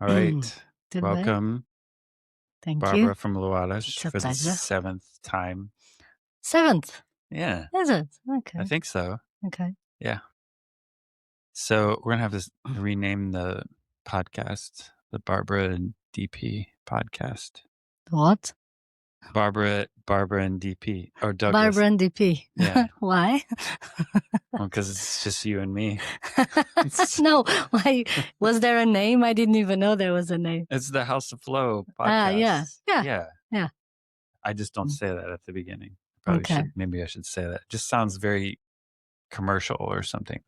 All right. Tudo bem? Welcome, Thank you. Barbara from Luadas It's a for the pleasure. 7th time. 7th, Yeah, is it? I Okay. think so. Okay. Yeah. So we're gonna have to rename the podcast the Barbara and DP podcast. What? Barbara and DP or Douglas. Barbara and DP. Yeah. Why? Well, because it's just you and me. No. Why? Was there a name? I didn't even know there was a name. It's the House of Flow Ah, yeah. podcast. Yeah. Yeah. I just don't Mm. say that at the beginning. Probably Okay. should. Maybe I should say that. It just sounds very commercial or something.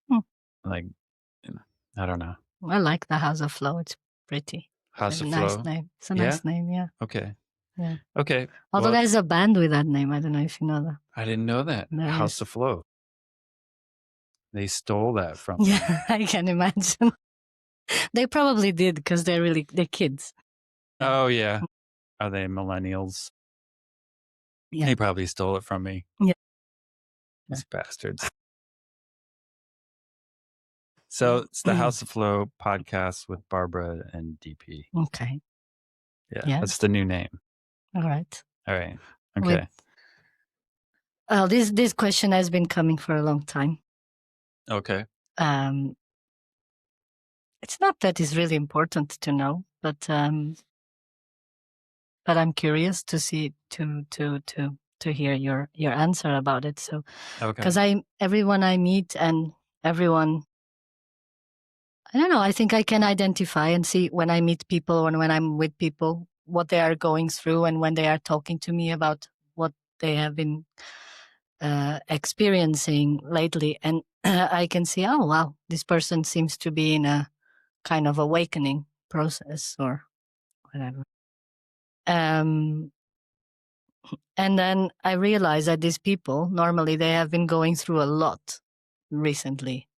Hmm. Like, I don't know. I like the House of Flow. It's pretty. House Very of nice Flow. name. It's a Yeah? nice name, yeah. Okay. Yeah. Okay. Although Well, there's a band with that name. I don't know if you know that. I didn't know that. There House is. of Flow. They stole that from me. Yeah, I can imagine. They probably did because they're kids. Oh, yeah. Are they millennials? Yeah. They probably stole it from me. Yeah. These bastards. So it's the House of Flow podcast with Barbara and DP. Okay. Yeah. Yeah. That's the new name. All right. All right. Okay. This question has been coming for a long time. Okay. It's not that it's really important to know, but I'm curious to see to hear your answer about it. So, because everyone I meet and everyone, I don't know, I think I can identify and see when I meet people and when I'm with people what they are going through, and when they are talking to me about what they have been experiencing lately, and I can see, oh wow, this person seems to be in a kind of awakening process or whatever. And then I realized that these people, normally they have been going through a lot recently.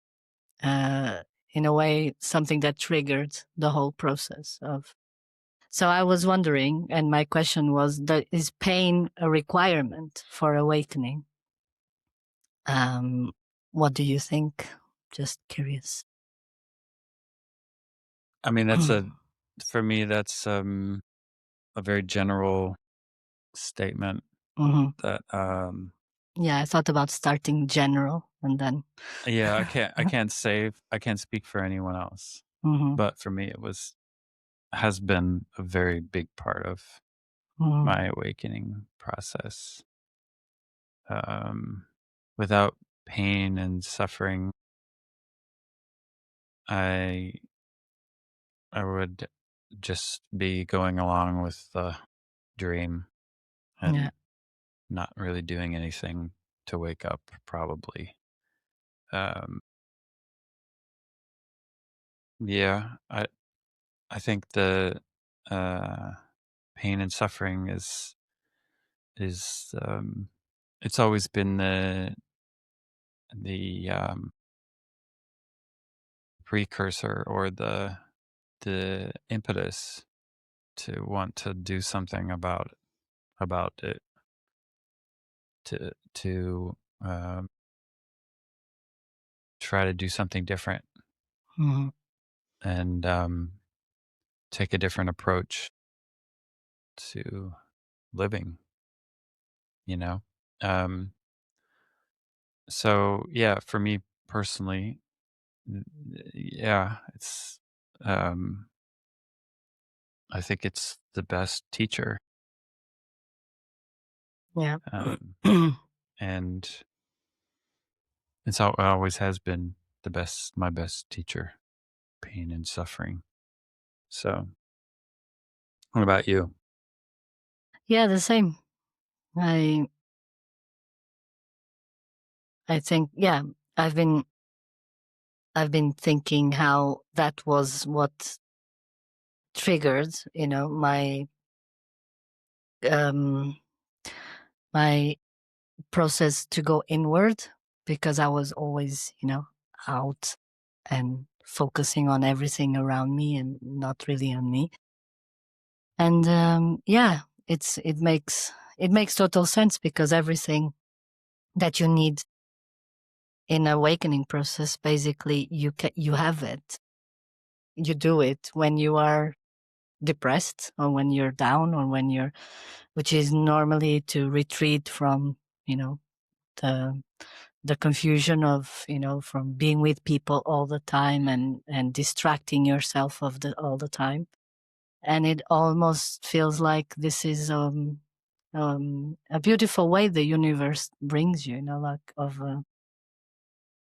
In a way, something that triggered the whole process of. So I was wondering, and my question was, is pain a requirement for awakening? What do you think? Just curious. I mean, for me, that's a very general statement that, yeah, I thought about starting general and then. yeah, I can't speak for anyone else, but for me, has been a very big part of my awakening process. Without pain and suffering, I would just be going along with the dream and not really doing anything to wake up, probably. Yeah, I think the pain and suffering is it's always been the precursor or the impetus to want to do something about it, to try to do something different and take a different approach to living, you know. So yeah, for me personally, yeah, it's I think it's the best teacher. Yeah. And it always has been my best teacher, pain and suffering. So, what about you? Yeah, the same. I think, yeah, I've been thinking how that was what triggered, my process to go inward, because I was always, out and focusing on everything around me and not really on me. And yeah, it makes total sense, because everything that you need in awakening process, basically you have it you do it when you are depressed or when you're down or when you're, which is normally to retreat from, the the confusion of, from being with people all the time and distracting yourself of the all the time. And it almost feels like this is a beautiful way the universe brings you, like of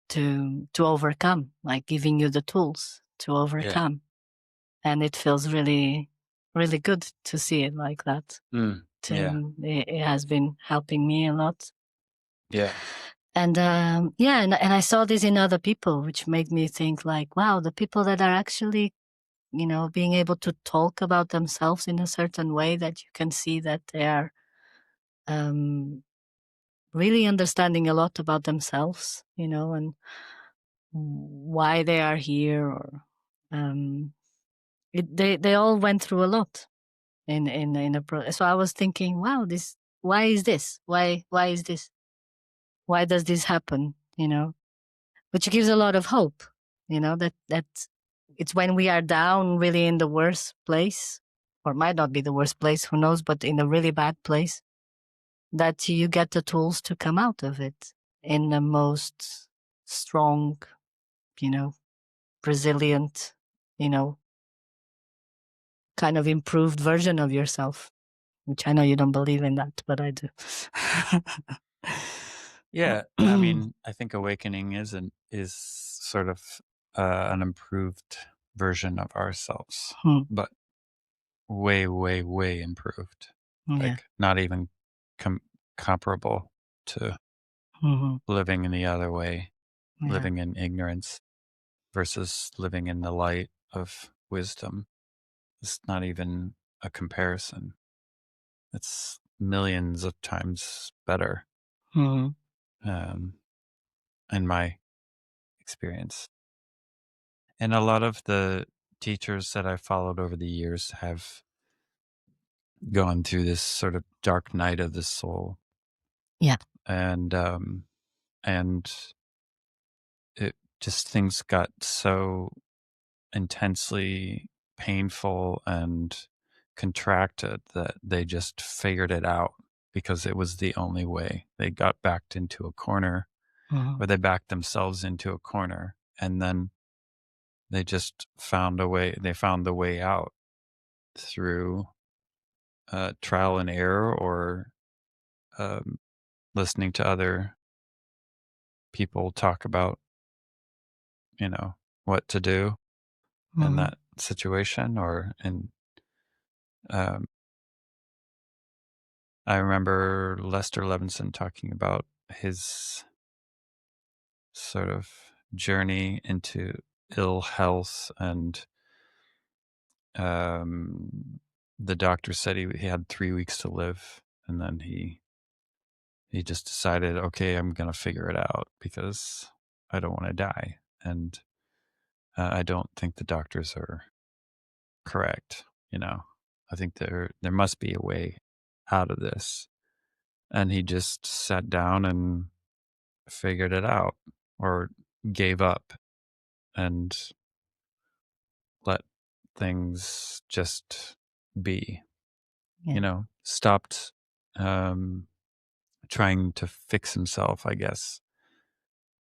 to overcome, like giving you the tools to Yeah. overcome. And it feels really, really good to see it like that. Yeah. It has been helping me a lot. Yeah. And yeah, and I saw this in other people, which made me think like, wow, the people that are actually, being able to talk about themselves in a certain way that you can see that they are um, really understanding a lot about themselves, and why they are here, or they all went through a lot in a so I was thinking, wow, this, why is this? Why is this? Why does this happen? Which gives a lot of hope, that it's when we are down really in the worst place, or might not be the worst place, who knows, but in a really bad place, that you get the tools to come out of it in the most strong, you know, resilient, you know, kind of improved version of yourself, which I know you don't believe in that, but I do. Yeah. I mean, I think awakening is sort of an improved version of ourselves, but way, way, way improved. Yeah. Like not even comparable to living in the other way, Yeah. living in ignorance versus living in the light of wisdom. It's not even a comparison. It's millions of times better, um, in my experience. And a lot of the teachers that I've followed over the years have gone through this sort of dark night of the soul. Yeah. And it just, things got so intensely painful and contracted that they just figured it out because it was the only way. They got backed into a corner, or they backed themselves into a corner, and then they just found a way. They found the way out through trial and error, or um, listening to other people talk about, what to do in that situation. Um, I remember Lester Levinson talking about his sort of journey into ill health, and the doctor said he had 3 weeks to live, and then he just decided, okay, I'm gonna figure it out because I don't want to die, and I don't think the doctors are correct. I think there must be a way out of this, and he just sat down and figured it out, or gave up and let things just be. Stopped trying to fix himself, I guess,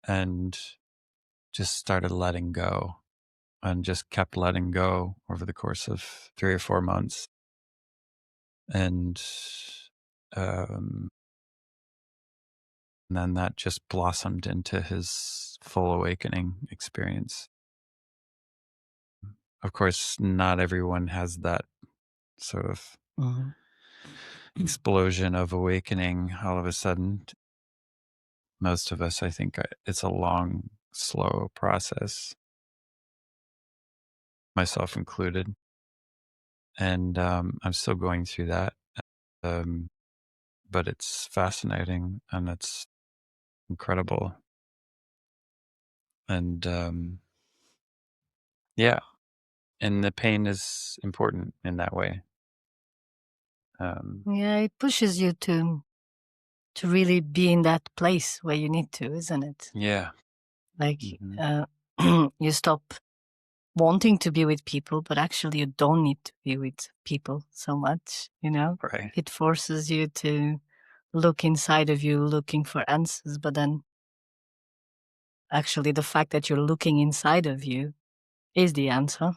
and just started letting go, and just kept letting go over the course of 3 or 4 months. And um, then that just blossomed into his full awakening experience. Of course, not everyone has that sort of explosion of awakening all of a sudden. Most of us, I think, it's a long, slow process, myself included. And I'm still going through that. Um, but it's fascinating and it's incredible. And yeah, and the pain is important in that way. Yeah, it pushes you to really be in that place where you need to, isn't it? Yeah. Like Mm-hmm. you stop wanting to be with people, but actually you don't need to be with people so much, you know? Right. It forces you to look inside of you, looking for answers, but then actually the fact that you're looking inside of you is the answer.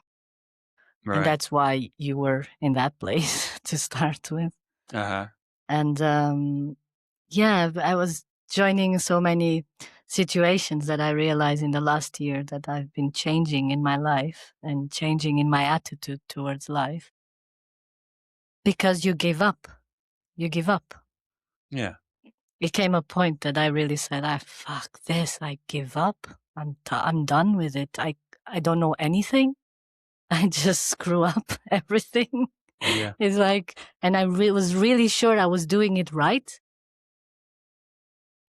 And Right. that's why you were in that place to start with. Uh-huh. And yeah, I was joining so many situations that I realized in the last year that I've been changing in my life and changing in my attitude towards life because you give up. You give up. Yeah. It came a point that I really said, "Ah, fuck this! I give up. I'm done with it. I don't know anything. I just screw up everything." Yeah. It's like, and I was really sure I was doing it right.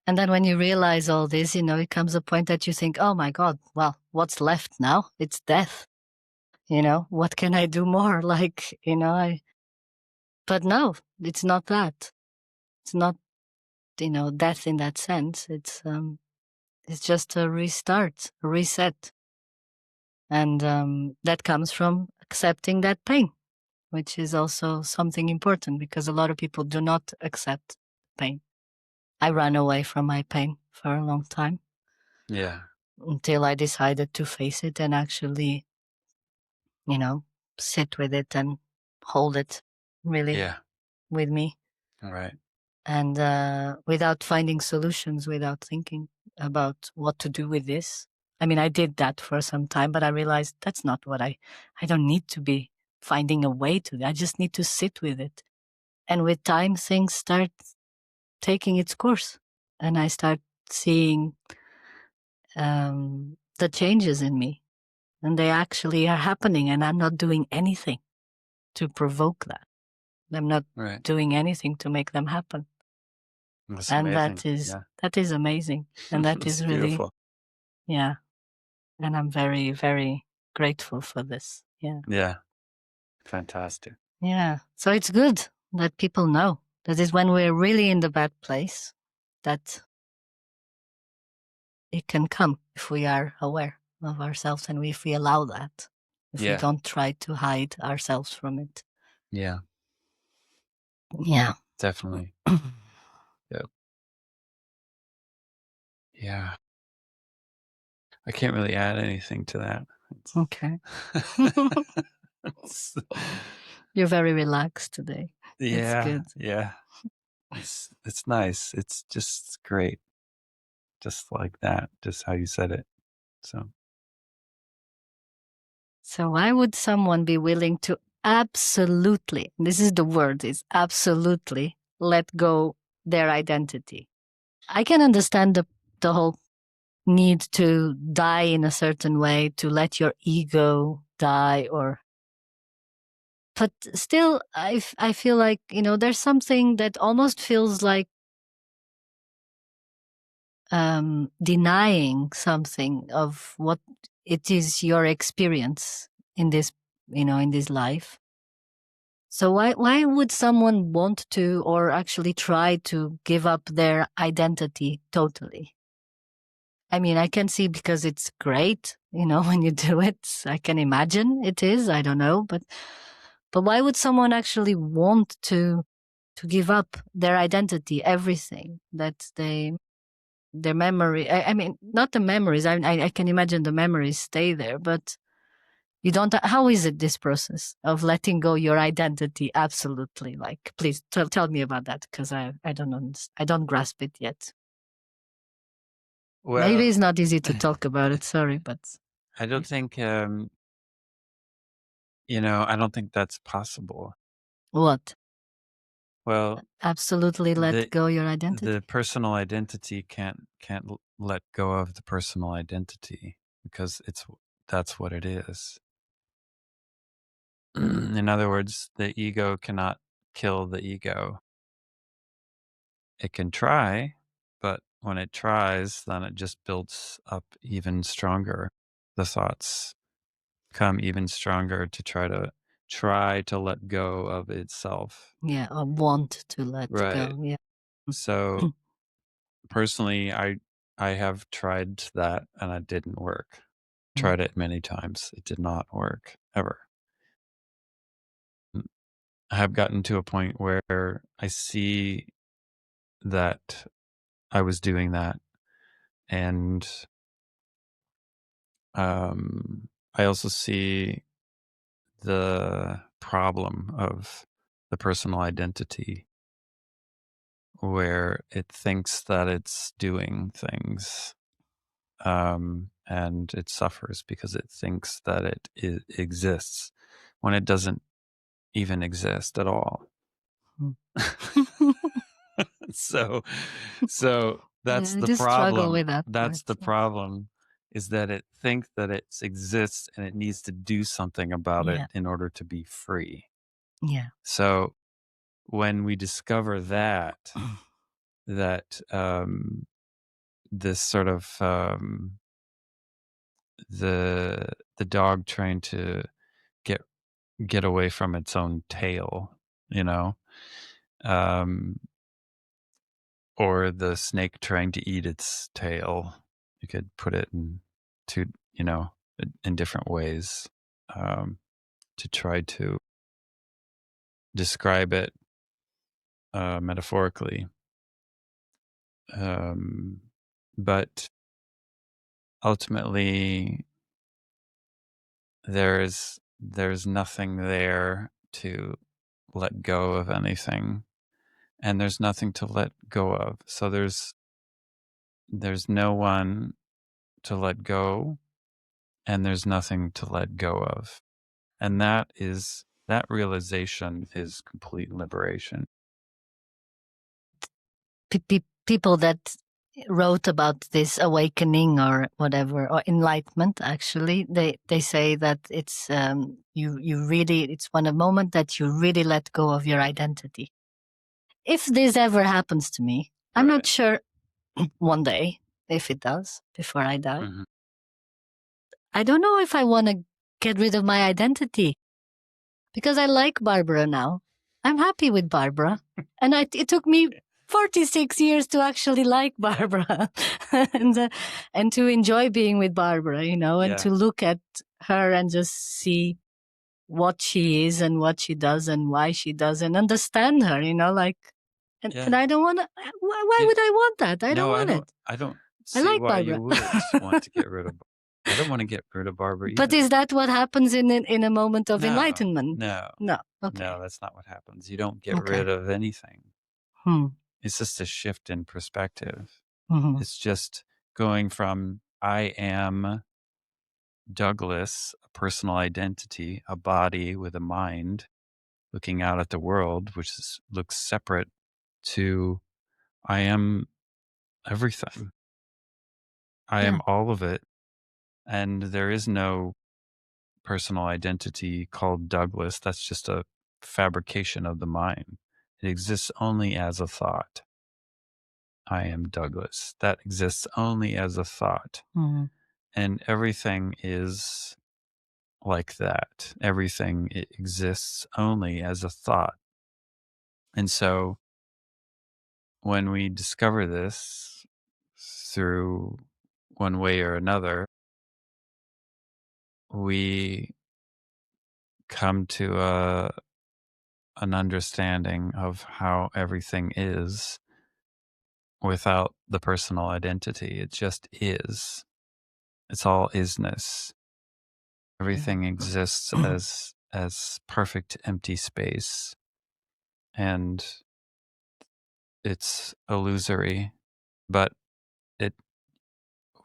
And then when you realize all this, you know, it comes a point that you think, oh my God, well, what's left now? It's death. You know, what can I do more? Like, you know, but no, it's not that. It's not, you know, death in that sense. It's just a restart, a reset. And that comes from accepting that pain, which is also something important because a lot of people do not accept pain. I ran away from my pain for a long time Yeah. until I decided to face it and actually, you know, sit with it and hold it really Yeah. with me. Right. And without finding solutions, without thinking about what to do with this. I mean, I did that for some time, but I realized that's not what I don't need to be finding a way to. I just need to sit with it. And with time, things start taking its course. And I start seeing the changes in me. And they actually are happening, and I'm not doing anything to provoke that. I'm not Right. doing anything to make them happen. That's And amazing. Yeah. that is amazing. And that It's is really, beautiful. yeah. And I'm very, very grateful for this. Yeah. Yeah. Fantastic. Yeah. So it's good that people know that is when we're really in the bad place that it can come if we are aware of ourselves and if we allow that, if we Yeah. don't try to hide ourselves from it. Yeah. Yeah. Definitely. Yeah. Yeah. I can't really add anything to that. Okay. It's, You're very relaxed today. It's yeah. good. Yeah. It's nice. It's just great. Just like that. Just how you said it. So So why would someone be willing to absolutely, this is the word, is absolutely let go their identity? I can understand the whole need to die in a certain way, to let your ego die but still, I feel like, you know, there's something that almost feels like denying something of what it is your experience in this, you know, in this life. So why would someone want to or actually try to give up their identity totally? I mean, I can see because it's great, you know, when you do it. I can imagine it is, I don't know, but why would someone actually want to give up their identity, everything that their memory? I mean, not the memories. I can imagine the memories stay there, but you don't. How is it this process of letting go your identity? Absolutely, like, please tell me about that because I don't understand. I don't grasp it yet. Maybe well, it's not easy to talk about it. Sorry, but I don't think I don't think that's possible. what? Well, Absolutely let the go your the identity? personal identity can't let go of the personal identity because that's what it is. In other words, the ego cannot kill the ego. It can try, but when it tries, then it just builds up even stronger. The thoughts come even stronger to try to let go of itself. Yeah, or want to let Right. go. Yeah. So Mm. personally, I have tried that and it didn't work. tried it many times. It did not work ever. I have gotten to a point where I see that I was doing that, and I also see the problem of the personal identity where it thinks that it's doing things, and it suffers because it thinks that it exists when it doesn't even exist at all. so so that's I the just struggle problem. with that That's part. the problem, is that it thinks that it exists and it needs to do something about it Yeah. in order to be free. Yeah. So when we discover that this sort of the dog trying to get get away from its own tail, you know, um, or the snake trying to eat its tail. You could put it in two, in different ways, to try to describe it metaphorically. Um, but ultimately, there's nothing there to let go of anything, and there's nothing to let go of. So there's no one to let go, and there's nothing to let go of. And that realization is complete liberation. People that wrote about this awakening or whatever, or enlightenment, actually, they say that it's you really, it's one a moment that you really let go of your identity. If this ever happens to me, I'm not sure one day, if it does, before I die, Mhm. I don't know if I want to get rid of my identity, because I like Barbara now. I'm happy with Barbara. And it took me 46 years to actually like Barbara and to enjoy being with Barbara, and Yeah. to look at her and just see what she is and what she does and why she does, and understand her, like, and Yeah. I don't want to, why would I want that? I don't No, want it. I don't I see like why you Barbara. would want to get rid of. I don't want to get rid of Barbara But either. is that what happens in a moment of No, enlightenment? no, No. Okay. no, that's not what happens. You don't get Okay. rid of anything. Hmm. It's just a shift in perspective. Mhm. It's just going from I am Douglas, a personal identity, a body with a mind, looking out at the world, looks separate, to I am everything. I Yeah. am all of it. And there is no personal identity called Douglas. That's just a fabrication of the mind. It exists only as a thought. I am Douglas. That exists only as a thought. Mhm. And everything is like that. Everything exists only as a thought. And so when we discover this through one way or another, we come to an understanding of how everything is without the personal identity. It just is. It's all isness. Everything exists as perfect empty space, and it's illusory, but it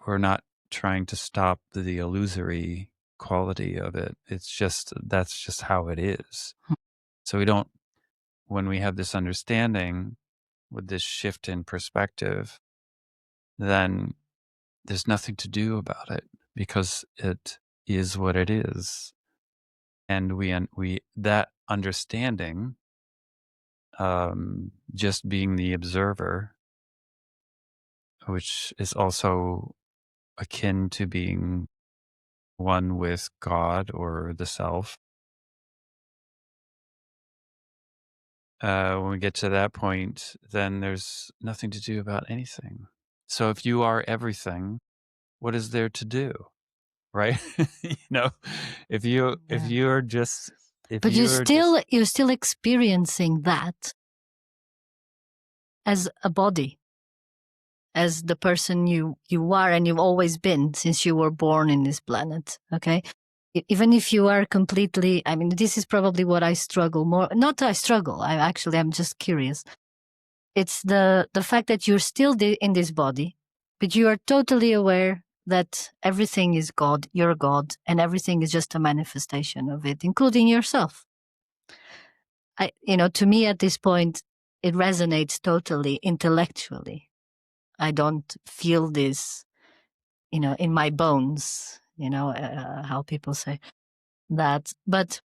we're not trying to stop the illusory quality of it. That's just how it is. So we don't when we have this understanding with this shift in perspective, then there's nothing to do about it because it is what it is. And we that understanding, just being the observer, which is also akin to being one with God or the self. When we get to that point, then there's nothing to do about anything. So if you are everything, what is there to do? right? If you're just but you're still experiencing that as a body, as the person you are and you've always been since you were born in this planet. Okay, even if you are completely, I mean, this is probably what I struggle more. Not I struggle. I'm just curious. It's the fact that you're still in this body, but you are totally aware that everything is God, you're God, and everything is just a manifestation of it, including yourself. To me at this point, it resonates totally intellectually. I don't feel this, in my bones, how people say that. But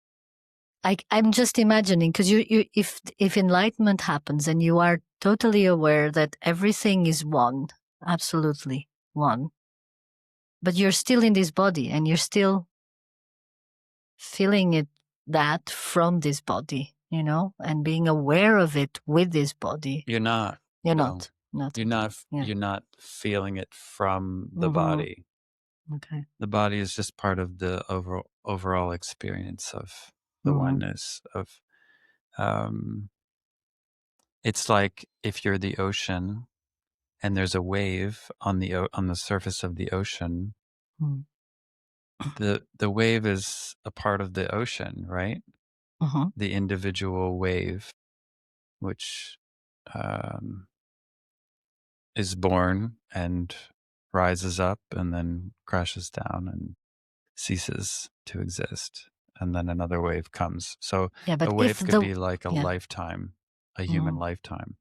I'm just imagining, because if enlightenment happens and you are totally aware that everything is one, absolutely one, but you're still in this body and you're still feeling that from this body, and being aware of it with this body. You're not. You're No. not. You're not feeling it from the body. Okay. The body is just part of the overall experience of the oneness of. It's like if you're the ocean, and there's a wave on the surface of the ocean. The wave is a part of the ocean, right? The individual wave, which is born and rises up and then crashes down and ceases to exist, and then another wave comes. So but a wave could be like a lifetime, a human lifetime.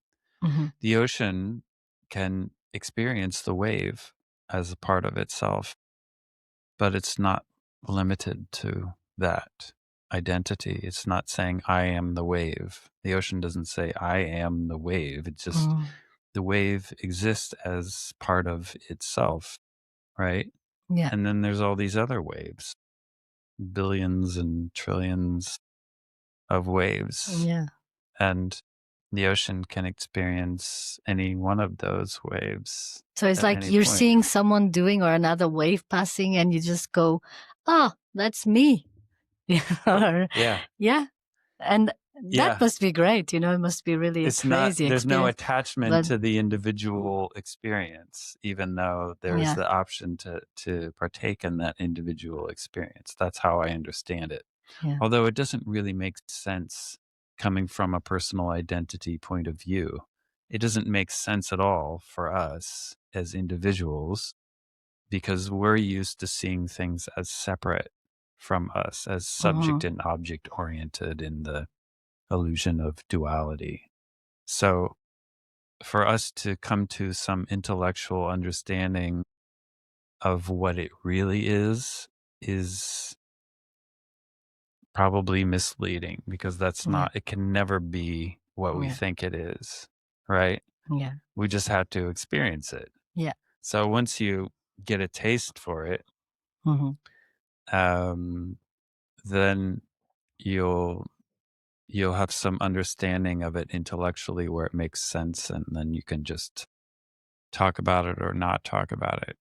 The ocean can experience the wave as a part of itself, but it's not limited to that identity. It's not saying I am the wave. The ocean doesn't say I am the wave. It's just the wave exists as part of itself, right? Yeah. And then there's all these other waves, billions and trillions of waves. Yeah. And the ocean can experience any one of those waves. So it's like you're seeing someone doing or another wave passing and you just go, oh, that's me. Yeah. And that must be great. It must be really crazy. There's no attachment to the individual experience, even though there is the option to partake in that individual experience. That's how I understand it. Yeah. Although it doesn't really make sense coming from a personal identity point of view. It doesn't make sense at all for us as individuals, because we're used to seeing things as separate from us, as subject and object oriented in the illusion of duality. So for us to come to some intellectual understanding of what it really is probably misleading, because that's not, it can never be what we think it is, right? Yeah. We just have to experience it. Yeah. So once you get a taste for it, then you'll have some understanding of it intellectually where it makes sense, and then you can just talk about it or not talk about it,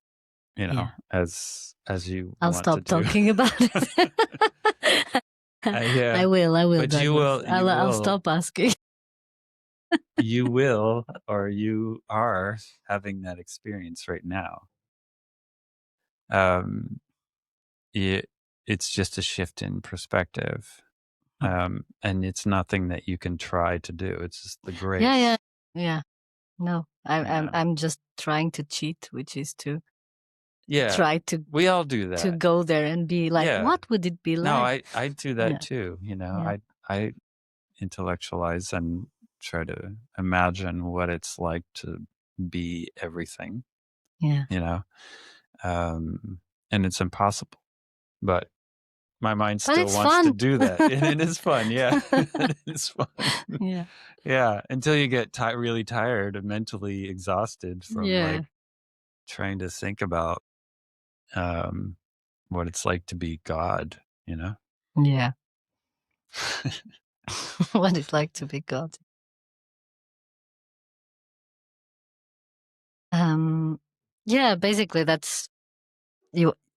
as you I'll want stop to do. talking about it. I will. But you will. I'll stop asking. You will, or you are having that experience right now. It's just a shift in perspective. And it's nothing that you can try to do. It's just the grace. Yeah. No, I'm just trying to cheat, which is to try to. We all do that. To go there and be like, what would it be like? No, I do that too. I intellectualize and try to imagine what it's like to be everything. Yeah. And it's impossible, but my mind still wants fun. to do that. And it is fun. Yeah. It is fun. Yeah. Yeah. Until you get really tired and mentally exhausted from like trying to think about what it's like to be God, Yeah. What it's like to be God. Yeah, basically that's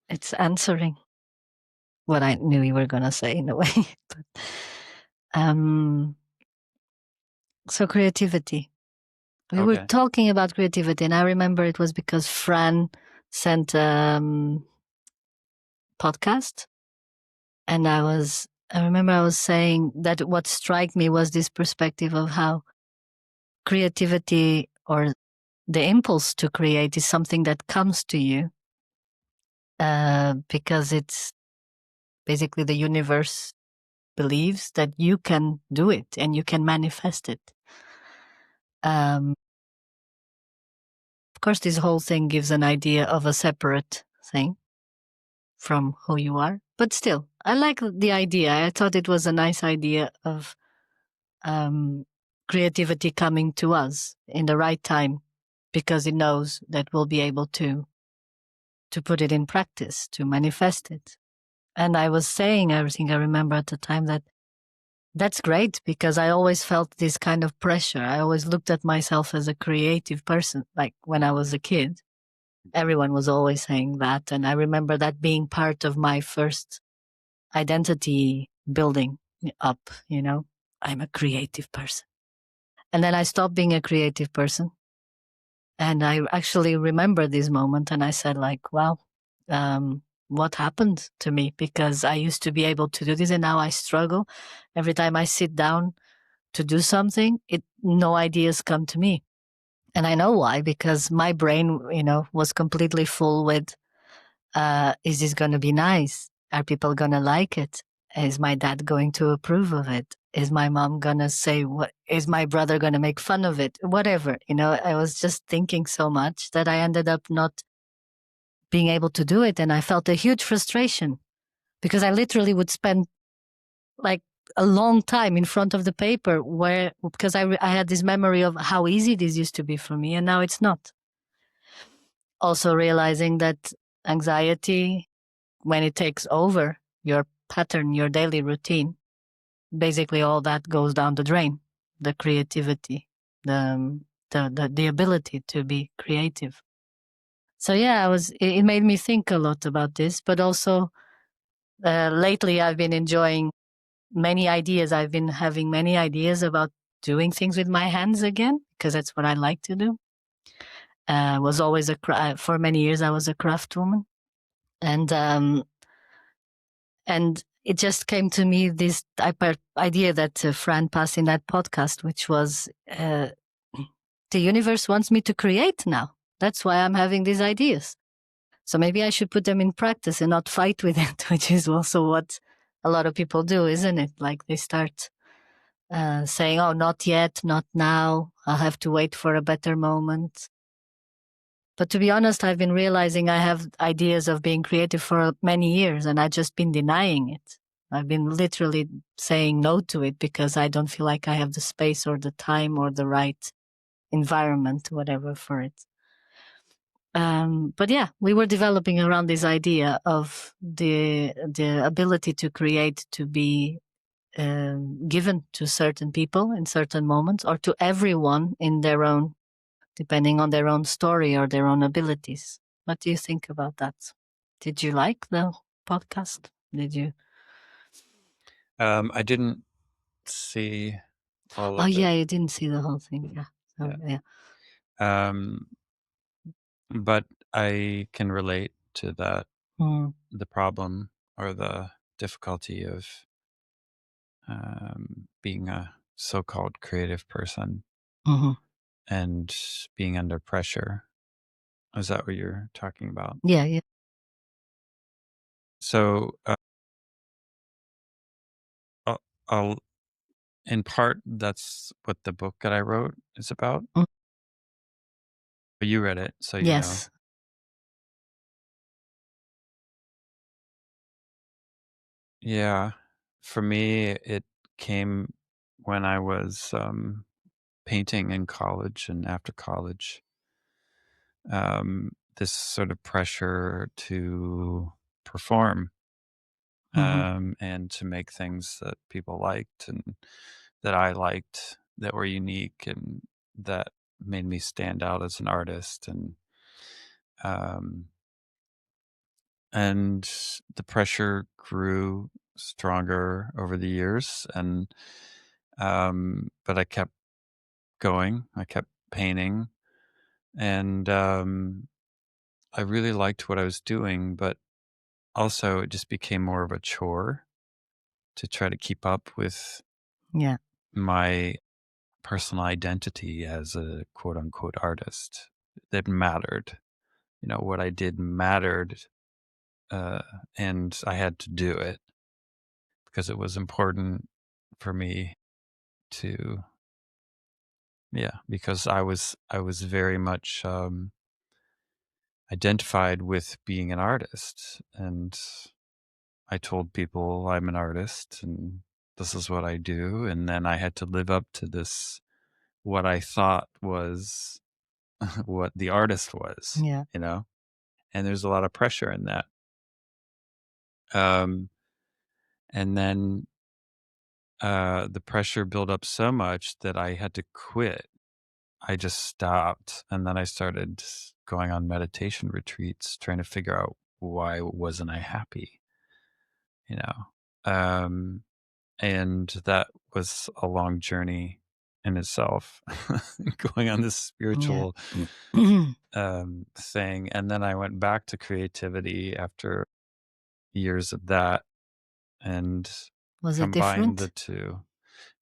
it's answering what I knew you were going to say in a way. But, so creativity. We were Okay. talking about creativity, and I remember it was because Fran sent podcast, and I remember I was saying that what struck me was this perspective of how creativity or the impulse to create is something that comes to you because it's basically the universe believes that you can do it and you can manifest it. Of course, this whole thing gives an idea of a separate thing from who you are, but still, I like the idea. I thought it was a nice idea of creativity coming to us in the right time because it knows that we'll be able to put it in practice, to manifest it. And I was saying, I think I remember at the time that that's great because I always felt this kind of pressure. I always looked at myself as a creative person, like when I was a kid. Everyone was always saying that. And I remember that being part of my first identity building up, I'm a creative person. And then I stopped being a creative person. And I actually remember this moment and I said, like, wow, what happened to me? Because I used to be able to do this and now I struggle. Every time I sit down to do something, no ideas come to me. And I know why, because my brain, was completely full with, is this going to be nice? Are people going to like it? Is my dad going to approve of it? Is my mom going to say, what is my brother going to make fun of it? Whatever, I was just thinking so much that I ended up not being able to do it. And I felt a huge frustration because I literally would spend like a long time in front of the paper because I had this memory of how easy this used to be for me. And now it's not. Also realizing that anxiety, when it takes over your pattern, your daily routine, basically all that goes down the drain. The creativity, the ability to be creative. So yeah, it made me think a lot about this, but also lately I've been enjoying many ideas. I've been having many ideas about doing things with my hands again, because that's what I like to do. Was always for many years I was a craft woman, and it just came to me this idea that Fran passed in that podcast, which was the universe wants me to create now. That's why I'm having these ideas. So maybe I should put them in practice and not fight with it, which is also what a lot of people do, isn't it? Like they start saying, oh, not yet, not now. I'll have to wait for a better moment. But to be honest, I've been realizing I have ideas of being creative for many years and I've just been denying it. I've been literally saying no to it because I don't feel like I have the space or the time or the right environment, whatever, for it. But yeah, we were developing around this idea of the ability to create to be given to certain people in certain moments or to everyone in their own, depending on their own story or their own abilities. What do you think about that? Did you like the podcast? Did you? I didn't see all Oh of it. yeah, you didn't see the whole thing. Yeah. So, Yeah. yeah. Um, but I can relate to that, Mm. the problem or the difficulty of being a so-called creative person Mm-hmm. and being under pressure. Is that what you're talking about? Yeah, yeah. So, I'll, I'll in part, that's what the book that I wrote is about. Mm. But you read it, so you know. Yes. Yeah, for me, it came when I was painting in college and after college. This sort of pressure to perform Mm-hmm. and to make things that people liked and that I liked that were unique and that made me stand out as an artist. Um, and the pressure grew stronger over the years, and but I kept going. I kept painting, and I really liked what I was doing, but also it just became more of a chore to try to keep up with Yeah. my personal identity as a quote unquote artist that mattered. You know, what I did mattered, uh, and I had to do it because it was important for me to, yeah, because I was very much identified with being an artist, and I told people I'm an artist and this is what I do, and then I had to live up to this, what I thought was what the artist was, Yeah. you know? And there's a lot of pressure in that. Um, and then the pressure built up so much that I had to quit. I just stopped, and then I started going on meditation retreats, trying to figure out why wasn't I happy, you know? And that was a long journey in itself, going on this Yeah. spiritual thing. And then I went back to creativity after years of that and Was it combined the different? two.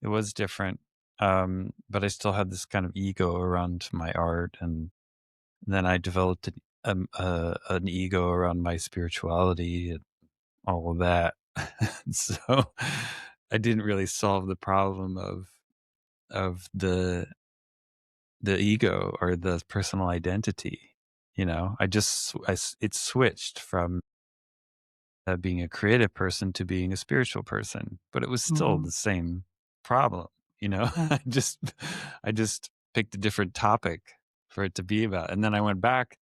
It was different, but I still had this kind of ego around my art, and then I developed an ego around my spirituality and all of that. So I didn't really solve the problem of the ego or the personal identity. You know, it switched from being a creative person to being a spiritual person, but it was still Mm. the same problem, you know? Yeah. I just picked a different topic for it to be about, and then I went back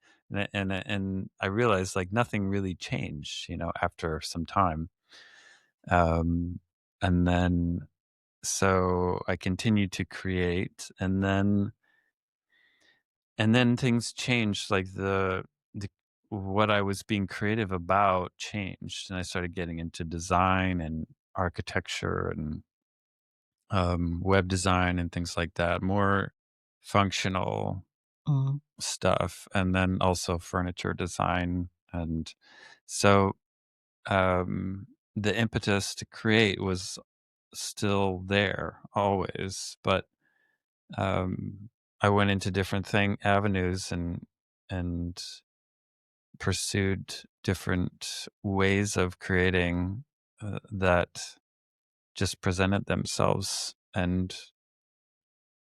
and I realized, like, nothing really changed, you know, after some time. Um, and then so I continued to create, and then things changed, like the what I was being creative about changed, and I started getting into design and architecture and, web design and things like that, more functional Mm. stuff, and then also furniture design, and so, the impetus to create was still there always, but, um, I went into different thing avenues and pursued different ways of creating, that just presented themselves, and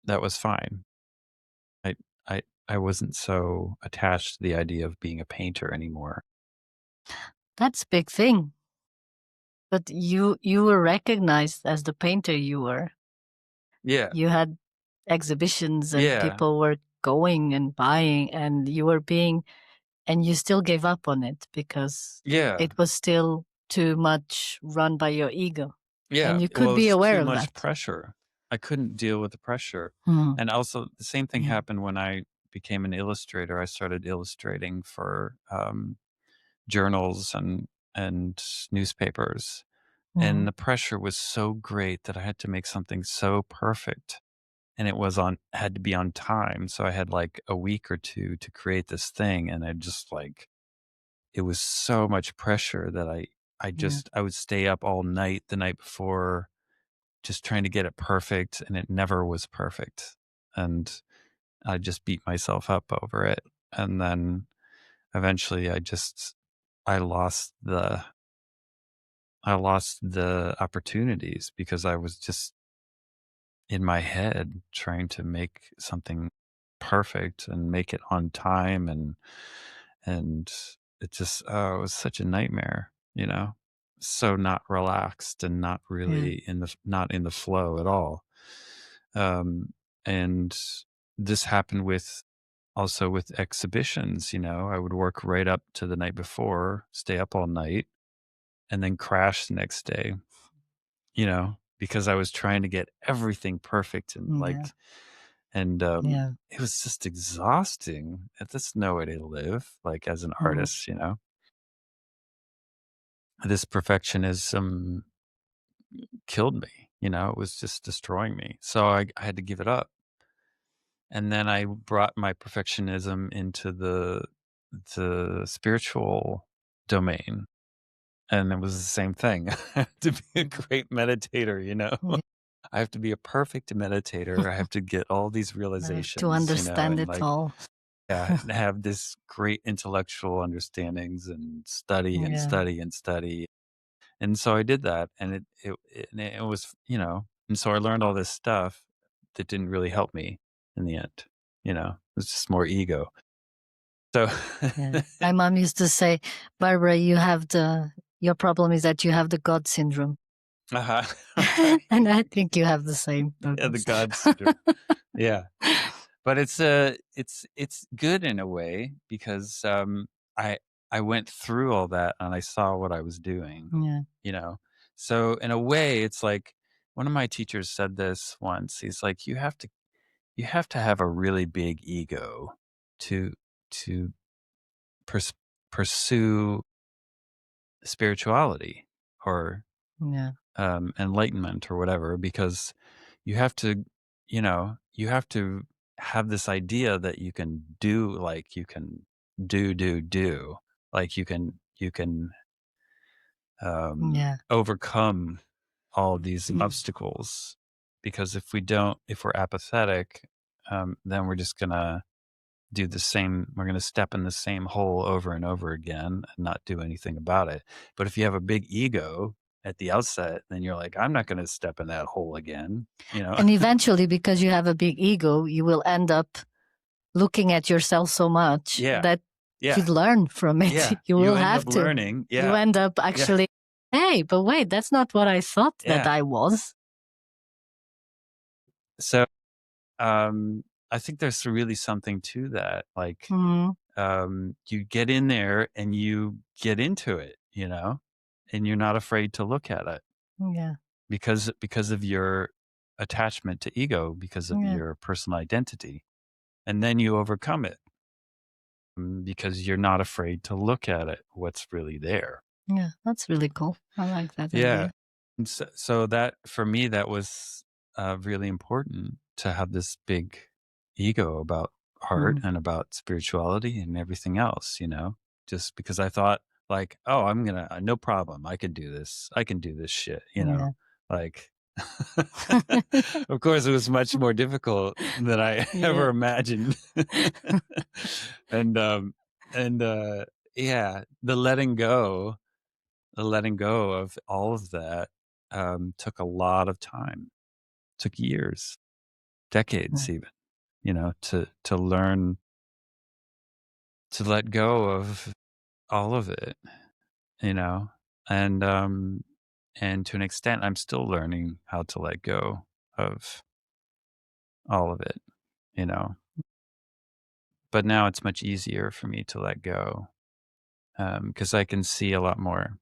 that was fine. I I wasn't so attached to the idea of being a painter anymore. That's a big thing. But you were recognized as the painter you were. Yeah, You had exhibitions and yeah, people were going and buying and you were being and you still gave up on it because yeah, it was still too much run by your ego. yeah. And you could Well, be it's aware too of much that. pressure. I couldn't deal with the pressure, Mhm. and also the same thing Yeah. happened when I became an illustrator. I started illustrating for, journals and newspapers, and Mhm. the pressure was so great that I had to make something so perfect, and it was on had to be on time, so I had, like, a week or 2 to create this thing, and I just, like, it was so much pressure that Yeah. I would stay up all night the night before just trying to get it perfect, and it never was perfect, and I just beat myself up over it, and then eventually I lost the I lost the opportunities because I was just in my head trying to make something perfect and make it on time, and it just, oh, it was such a nightmare, you know? So not relaxed and not Yeah. really not in the flow at all. Um, and this happened with also with exhibitions, you know? I would work right up to the night before, stay up all night, and then crash the next day. You know, because I was trying to get everything perfect and, Yeah. like, and, Yeah. it was just exhausting. That's no way to live, like, as an Mhm. artist, you know? this perfectionism killed me, it was just destroying me. So I had to give it up. And then I brought my perfectionism into the spiritual domain, and it was the same thing. I have to be a great meditator. Yeah. I have to be a perfect meditator. I have to get all these To realizations, understand and it like, all. yeah, and have this great intellectual understandings and study and Yeah. study and study. And so I did that, and it was, and so I learned all this stuff that didn't really help me in the end. It was just more ego. So, Yeah. My mom used to say, Barbara, your problem is that you have the God syndrome. uh-huh, And right, I think you have the same, yeah, the Douglas. God syndrome, yeah. But it's good in a way because I I went through all that and I saw what I was doing, Yeah. you know. So in a way, it's like one of my teachers said this once. He's like, you have to have a really big ego to to pers- pursue spirituality or Yeah. enlightenment or whatever, because you have to, you have to have this idea that you can do, like you can do, like you can Yeah. overcome all these obstacles. Because if we're apathetic, then we're just gonna do the same. We're gonna step in the same hole over and over again and not do anything about it. But if you have a big ego at the outset, then you're like, I'm not gonna step in that hole again. And eventually, because you have a big ego, you will end up looking at yourself so much Yeah, that yeah, you'd learn from it. yeah. You You will end have up to. learning. You Yeah, end up yeah, actually, hey, but wait, that's not what I thought that yeah. I was. So, I think there's really something to that. Like, Mm, you get in there and you get into it, and you're not afraid to look at it yeah. because of your attachment to ego, because of Yeah. your personal identity, and then you overcome it, because you're not afraid to look at it, what's really there. Yeah. That's really cool. I like that Yeah. idea. And so that for me, that was really important to have this big ego about art Mm, and about spirituality and everything else, just because I thought, like, oh, I'm gonna, no problem. I can do this. I can do this shit, yeah. like, of course, it was much more difficult than I ever Yeah. imagined. and, and, yeah, the letting go of all of that took a lot of time, took years, decades Yeah. even, to learn to let go of all of it, you know, and and to an extent, I'm still learning how to let go of all of it, you know. But now it's much easier for me to let go because I can see a lot more.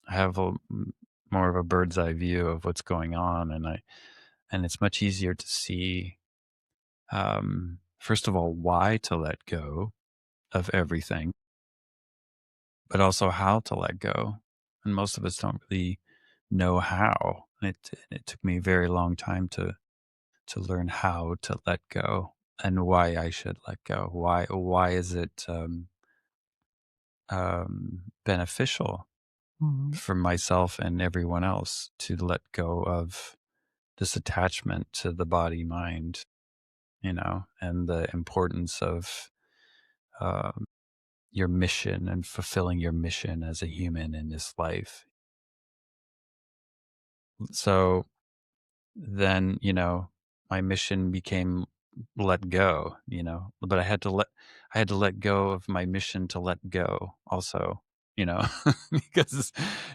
I have more of a bird's eye view of what's going on, and it's much easier to see, first of all, why to let go of everything, but also how to let go. And most of us don't really know how. And it took me a very long time to learn how to let go and why I should let go. Why is it beneficial Mhm. for myself and everyone else to let go of this attachment to the body mind, and the importance of um, your mission and fulfilling your mission as a human in this life. So then, my mission became let go, but I had to let go of my mission to let go also, because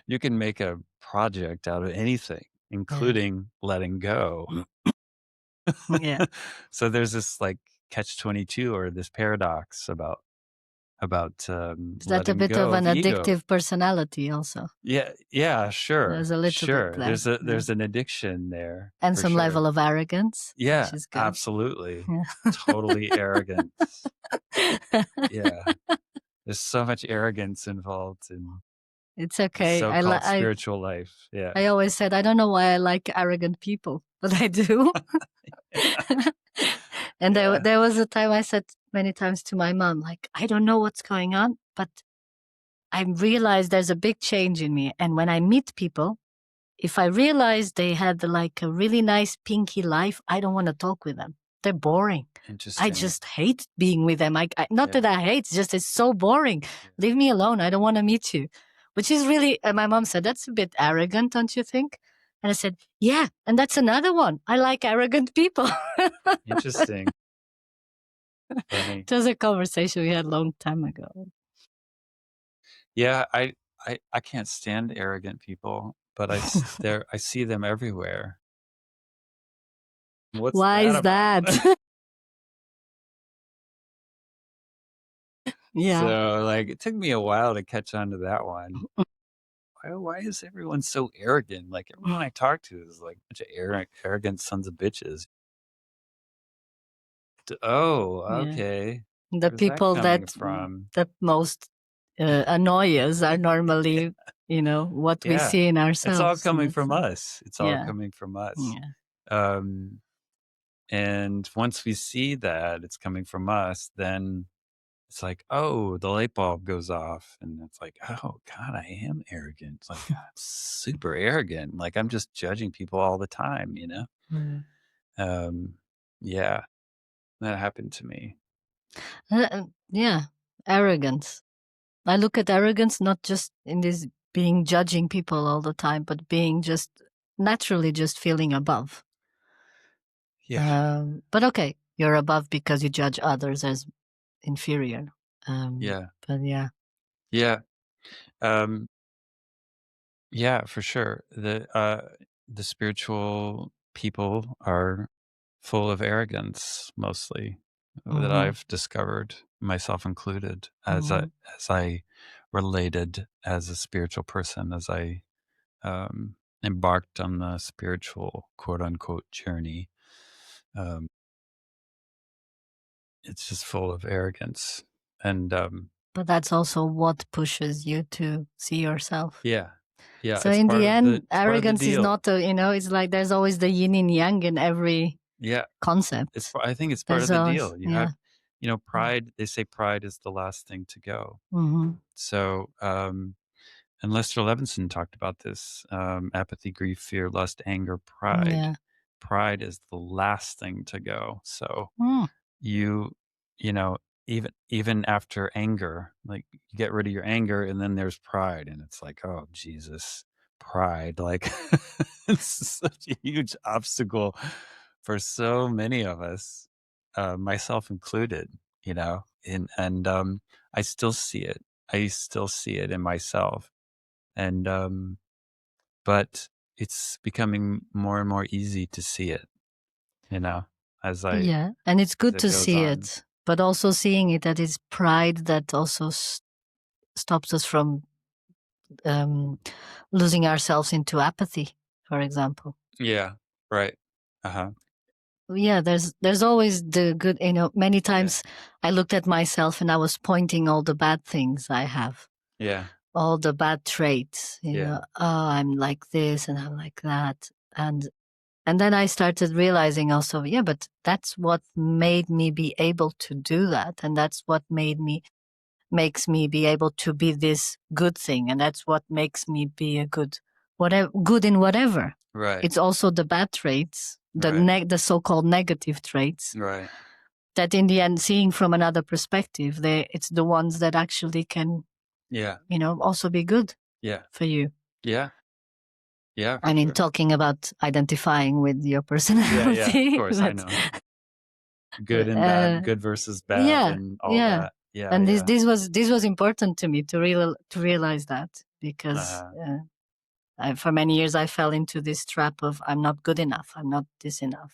you can make a project out of anything, Yeah. including letting go. Yeah. So there's this like catch 22 or this paradox about Is that a letting bit of go an of ego. addictive personality also? Yeah, yeah, There's sure, a little bit sure. there. Yeah. There's an addiction there And for some level sure. of arrogance, which Yeah, is good. absolutely. Yeah. Totally arrogance. Yeah. There's so much arrogance involved It's the okay. so-called spiritual life. Yeah. I always said, I don't know why I like arrogant people, but I do. And Yeah. there was a time I said many times to my mom, like, I don't know what's going on, but I realized there's a big change in me. And when I meet people, if I realize they had like a really nice pinky life, I don't want to talk with them. They're boring. I Interesting. just hate being with them. Not Yeah. that I hate, it's just it's so boring. Leave me alone. I don't want to meet you. Which is really, my mom said, that's a bit arrogant, don't you think? And I said, yeah, and that's another one. I like arrogant people. Interesting. Funny. It was a conversation we had a long time ago. Yeah, I can't stand arrogant people, but I see them everywhere. What's Why that is about? that? Yeah. So like it took me a while to catch on to that one. Why is everyone so arrogant? Like everyone I talk to is like a bunch of arrogant sons of bitches. Oh, Yeah. okay. The Where's that people coming from? that most annoy us are normally, what we Yeah. see in It's all ourselves. coming from us. It's all Yeah. coming from us. Yeah. And once we see that it's coming from us, then it's like, oh, the light bulb goes off. And it's like, oh, God, I am arrogant. It's like, I'm super arrogant. Like, I'm just judging people all the time, you know? Yeah, that happened to me. Yeah. Arrogance. I look at arrogance not just in this being judging people all the time, but being just naturally just feeling above. Yeah. But okay, you're above because you judge others as inferior. Yeah. But yeah. Yeah. Yeah, for sure. The spiritual people are full of arrogance mostly that I've discovered, myself included, as I related as a spiritual person, as I embarked on the spiritual quote unquote journey. It's just full of arrogance. And But that's also what pushes you to see yourself. yeah. Yeah. So in the end, it's part of the arrogance is deal. not it's like there's always the yin and yang in every concept. I think it's part There's of the always, deal. You have, pride, they say pride is the last thing to go. So, and Lester Levinson talked about this, apathy, grief, fear, lust, anger, pride. Yeah. Pride is the last thing to go. So you know, even after anger, like you get rid of your anger and then there's pride and it's like, oh, Jesus, pride. Like it's such a huge obstacle for so many of us, myself included, and I still see it. I still see it in myself. And, but it's becoming more and more easy to see it, as Yeah. And it's good to goes see on. it, but also seeing it that it's pride that also stops us from losing ourselves into apathy, for example. Yeah. Right. Uh-huh. Yeah, there's always the good, many times I looked at myself and I was pointing all the bad things I have. Yeah. All the bad traits, oh, I'm like this and I'm like that. And then I started realizing also, yeah, but that's what made me be able to do that. And that's what makes me be able to be this good thing. And that's what makes me be a good in whatever. Right. It's also the bad traits, the so-called negative traits. Right. That in the end, seeing from another perspective, it's the ones that actually can, also be good for you. Yeah. Yeah. I mean, talking about identifying with your personality. Yeah, of course, I know. Good and bad, good versus bad, and all that. Yeah, and this was important to me to realize that, because for many years I fell into this trap of I'm not good enough, I'm not this enough.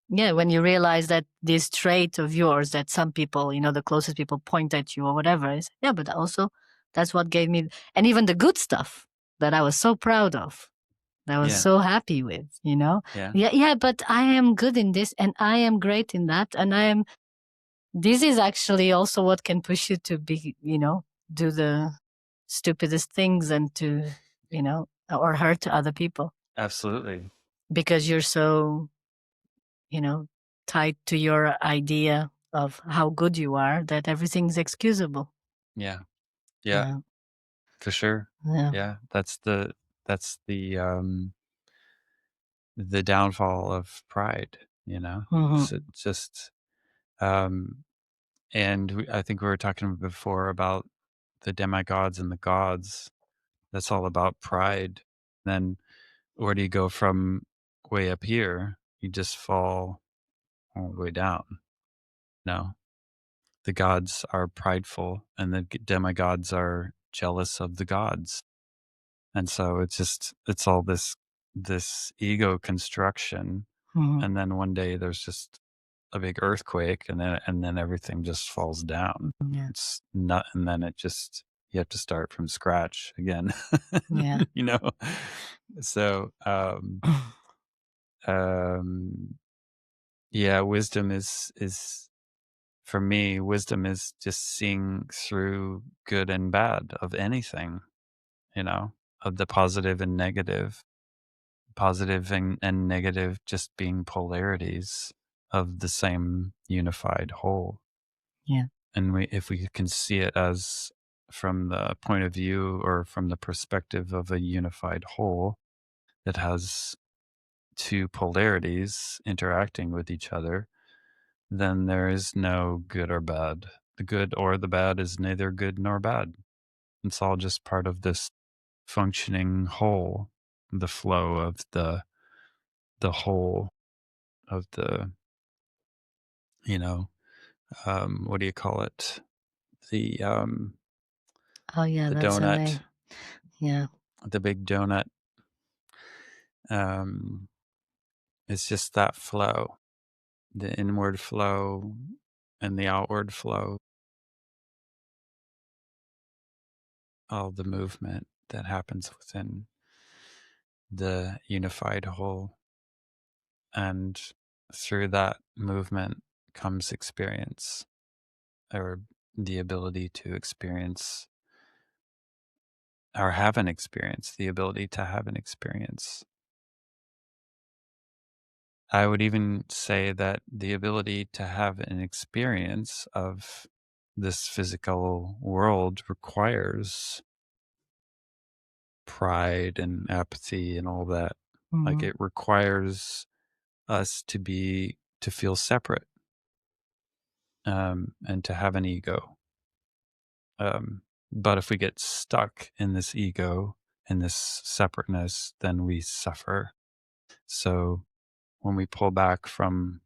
Yeah, when you realize that this trait of yours that some people, the closest people point at you or whatever, is but also that's what gave me, and even the good stuff that I was so proud of, that I was so happy with, but I am good in this and I am great in that, and this is actually also what can push you to be, do the stupidest things and to, or hurt other people Absolutely. because you're so, tied to your idea of how good you are that everything's excusable. Yeah. Yeah, Yeah. for sure. Yeah. Yeah, that's the downfall of pride, Hmm. So it's just um and I think we were talking before about the demigods and the gods. That's all about pride. Then where do you go from way up here? You just fall all the way down. No. The gods are prideful and the demigods are jealous of the gods. And so it's all this ego construction, Hmm. and then one day there's just a big earthquake, and then everything just falls down. Yeah. It's not, and then it just you have to start from scratch again. Yeah. you know. So um yeah, wisdom is for me, wisdom is just seeing through good and bad of anything, of the positive and negative. Positive and negative just being polarities of the same unified whole. Yeah. And if we can see it as from the point of view or from the perspective of a unified whole that has two polarities interacting with each other, then there is no good or bad. The good or the bad is neither good nor bad. It's all just part of this functioning whole, the flow of the whole of you know, what do you call it? The Oh, yeah, the that's a donut, name. Yeah. the big donut. Um, it's just that flow, the inward flow and the outward flow, all the movement that happens within the unified whole. And through that movement comes experience, or the ability to experience or have an experience, the ability to have an experience. I would even say that the ability to have an experience of this physical world requires pride and apathy and all that. Like, Hmm. it requires us to feel separate, and to have an ego. But if we get stuck in this ego, in this separateness, then we suffer. So when we pull back from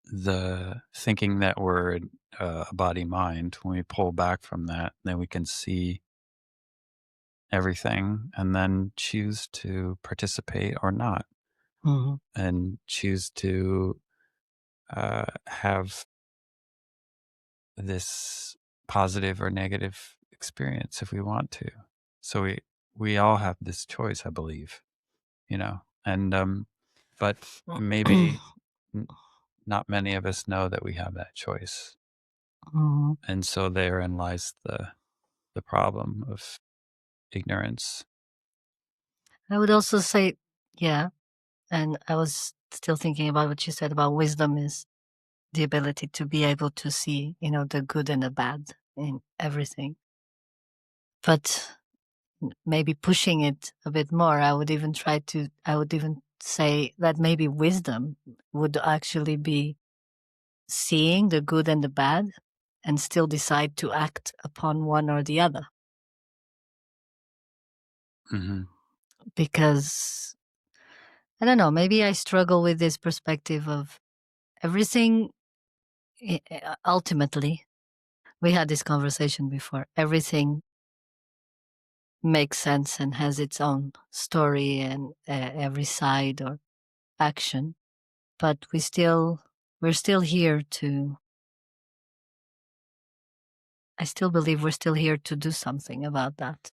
the thinking that we're a body mind, when we pull back from that, then we can see everything and then choose to participate or not, Hmm. and choose to have this positive or negative experience if we want to. So we all have this choice, I believe, and but maybe not many of us know that we have that choice, Hmm. and so therein lies the problem of ignorance. I would also say, yeah, and I was still thinking about what you said about wisdom is the ability to be able to see, the good and the bad in everything. But maybe pushing it a bit more, I would even say that maybe wisdom would actually be seeing the good and the bad and still decide to act upon one or the other. Hmm. Because I don't know, maybe I struggle with this perspective of everything. Ultimately, we had this conversation before. Everything makes sense and has its own story and every side or action, but we're still here to. I still believe we're still here to do something about that.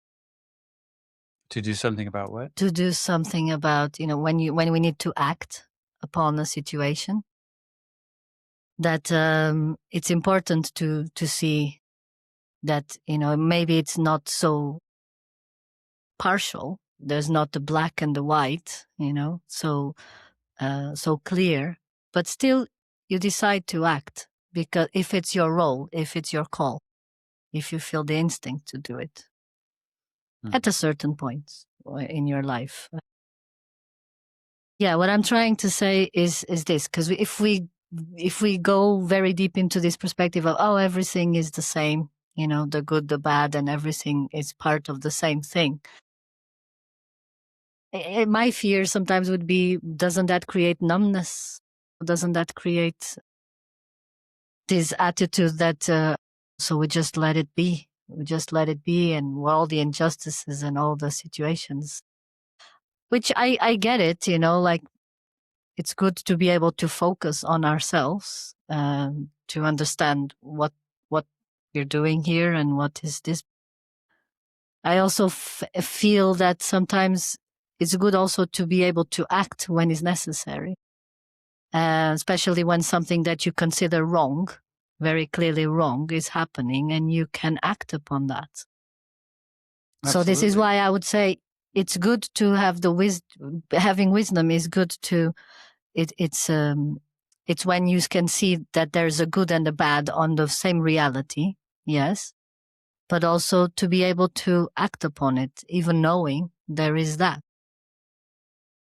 To do something about what? To do something about, when we need to act upon a situation, that it's important to see that, maybe it's not so partial. There's not the black and the white, so clear, but still you decide to act because if it's your role, if it's your call, if you feel the instinct to do it at a certain point in your life. Yeah, what I'm trying to say is this, because if we go very deep into this perspective of, oh, everything is the same, the good, the bad, and everything is part of the same thing. My fear sometimes would be, doesn't that create numbness? Doesn't that create this attitude that, so we just let it be? We just let it be, and all the injustices and all the situations, which I get it, like it's good to be able to focus on ourselves, to understand what you're doing here and what is this. I also feel that sometimes it's good also to be able to act when it's necessary, especially when something that you consider wrong, very clearly wrong, is happening, and you can act upon that. Absolutely. So this is why I would say it's good to have the wisdom. Having wisdom is good to. It's when you can see that there's a good and a bad on the same reality, yes, but also to be able to act upon it, even knowing there is that.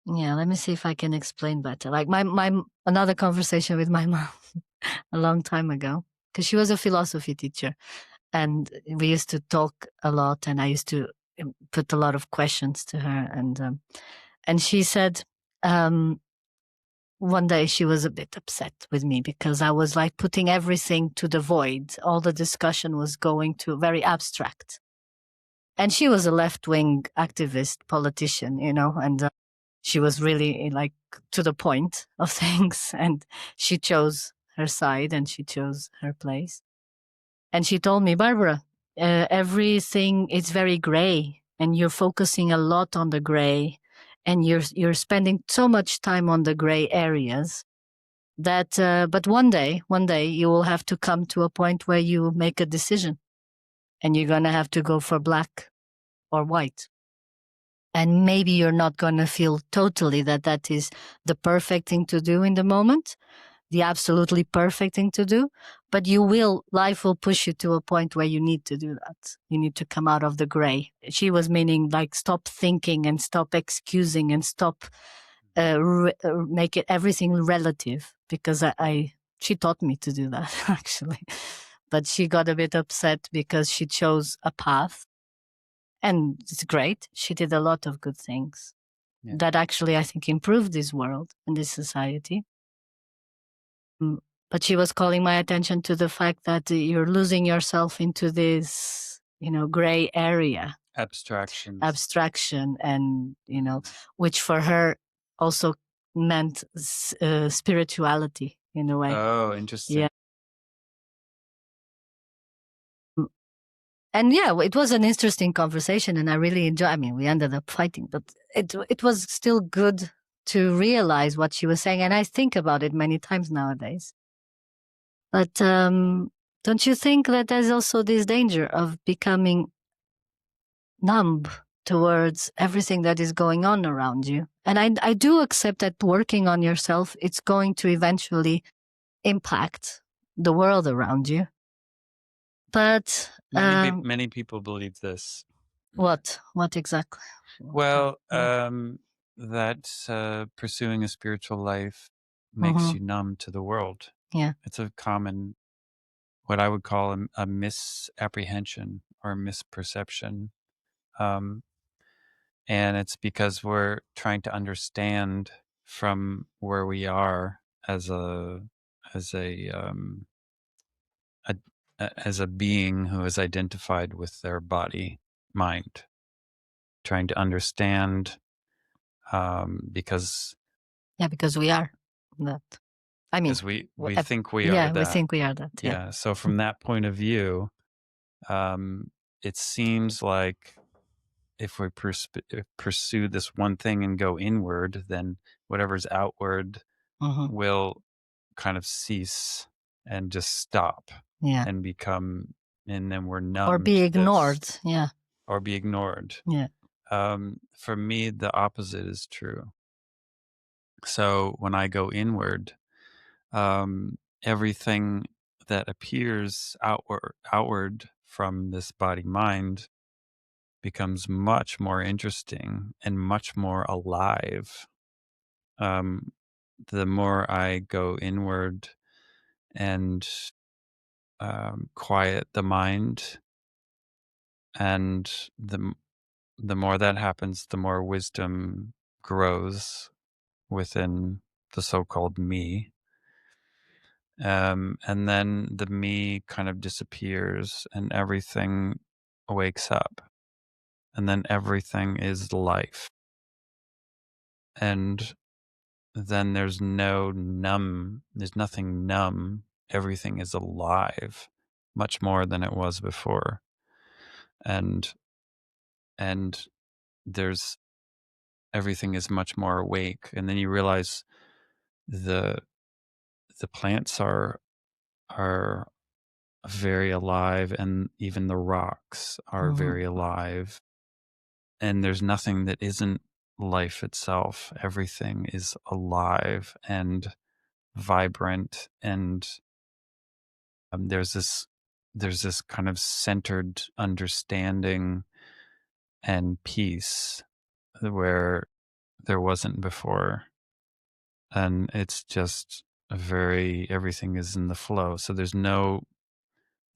Yeah, let me see if I can explain better. Like my another conversation with my mom a long time ago, because she was a philosophy teacher, and we used to talk a lot, and I used to put a lot of questions to her, and she said, one day she was a bit upset with me because I was like putting everything to the void. All the discussion was going to very abstract. And she was a left-wing activist politician, and she was really like to the point of things, and she chose her side and she chose her place. And she told me, Barbara, everything is very gray, and you're focusing a lot on the gray, and you're spending so much time on the gray areas that but one day you will have to come to a point where you make a decision, and you're going to have to go for black or white, and maybe you're not going to feel totally that is the perfect thing to do in the moment, the absolutely perfect thing to do, but life will push you to a point where you need to do that. You need to come out of the gray. She was meaning like stop thinking and stop excusing and stop make it everything relative, because she taught me to do that actually, but she got a bit upset because she chose a path, and it's great. She did a lot of good things that actually I think improved this world and this society. But she was calling my attention to the fact that you're losing yourself into this, gray area, abstraction, and which for her also meant spirituality in a way. Oh, interesting. Yeah. And yeah, it was an interesting conversation, and I really enjoyed. I mean, we ended up fighting, but it was still good to realize what she was saying, and I think about it many times nowadays. But don't you think that there's also this danger of becoming numb towards everything that is going on around you? And I do accept that working on yourself, it's going to eventually impact the world around you. But many people believe this. What exactly? Well, that pursuing a spiritual life makes you numb to the world. Yeah. It's a common, what I would call a misapprehension or misperception. And it's because we're trying to understand from where we are as a being who is identified with their body, mind, trying to understand, because we are that. I mean, because we think we are that. we think we are that. Yeah. So from that point of view, it seems like if we pursue this one thing and go inward, then whatever's outward will kind of cease and just stop and become and then we're numb or be to ignored. this, Yeah. or be ignored. Yeah. For me, the opposite is true. So when I go inward, everything that appears outward from this body mind becomes much more interesting and much more alive. Um, the more I go inward and quiet the mind, and the more that happens, the more wisdom grows within the so-called me. And then the me kind of disappears and everything wakes up. And then everything is life. And then there's nothing numb. Everything is alive, much more than it was before. And and there's everything is much more awake. And then you realize the the plants are very alive, and even the rocks are Mhm. very alive. And there's nothing that isn't life itself. Everything is alive and vibrant, and there's this kind of centered understanding and peace where there wasn't before. And it's just everything is in the flow. So there's no,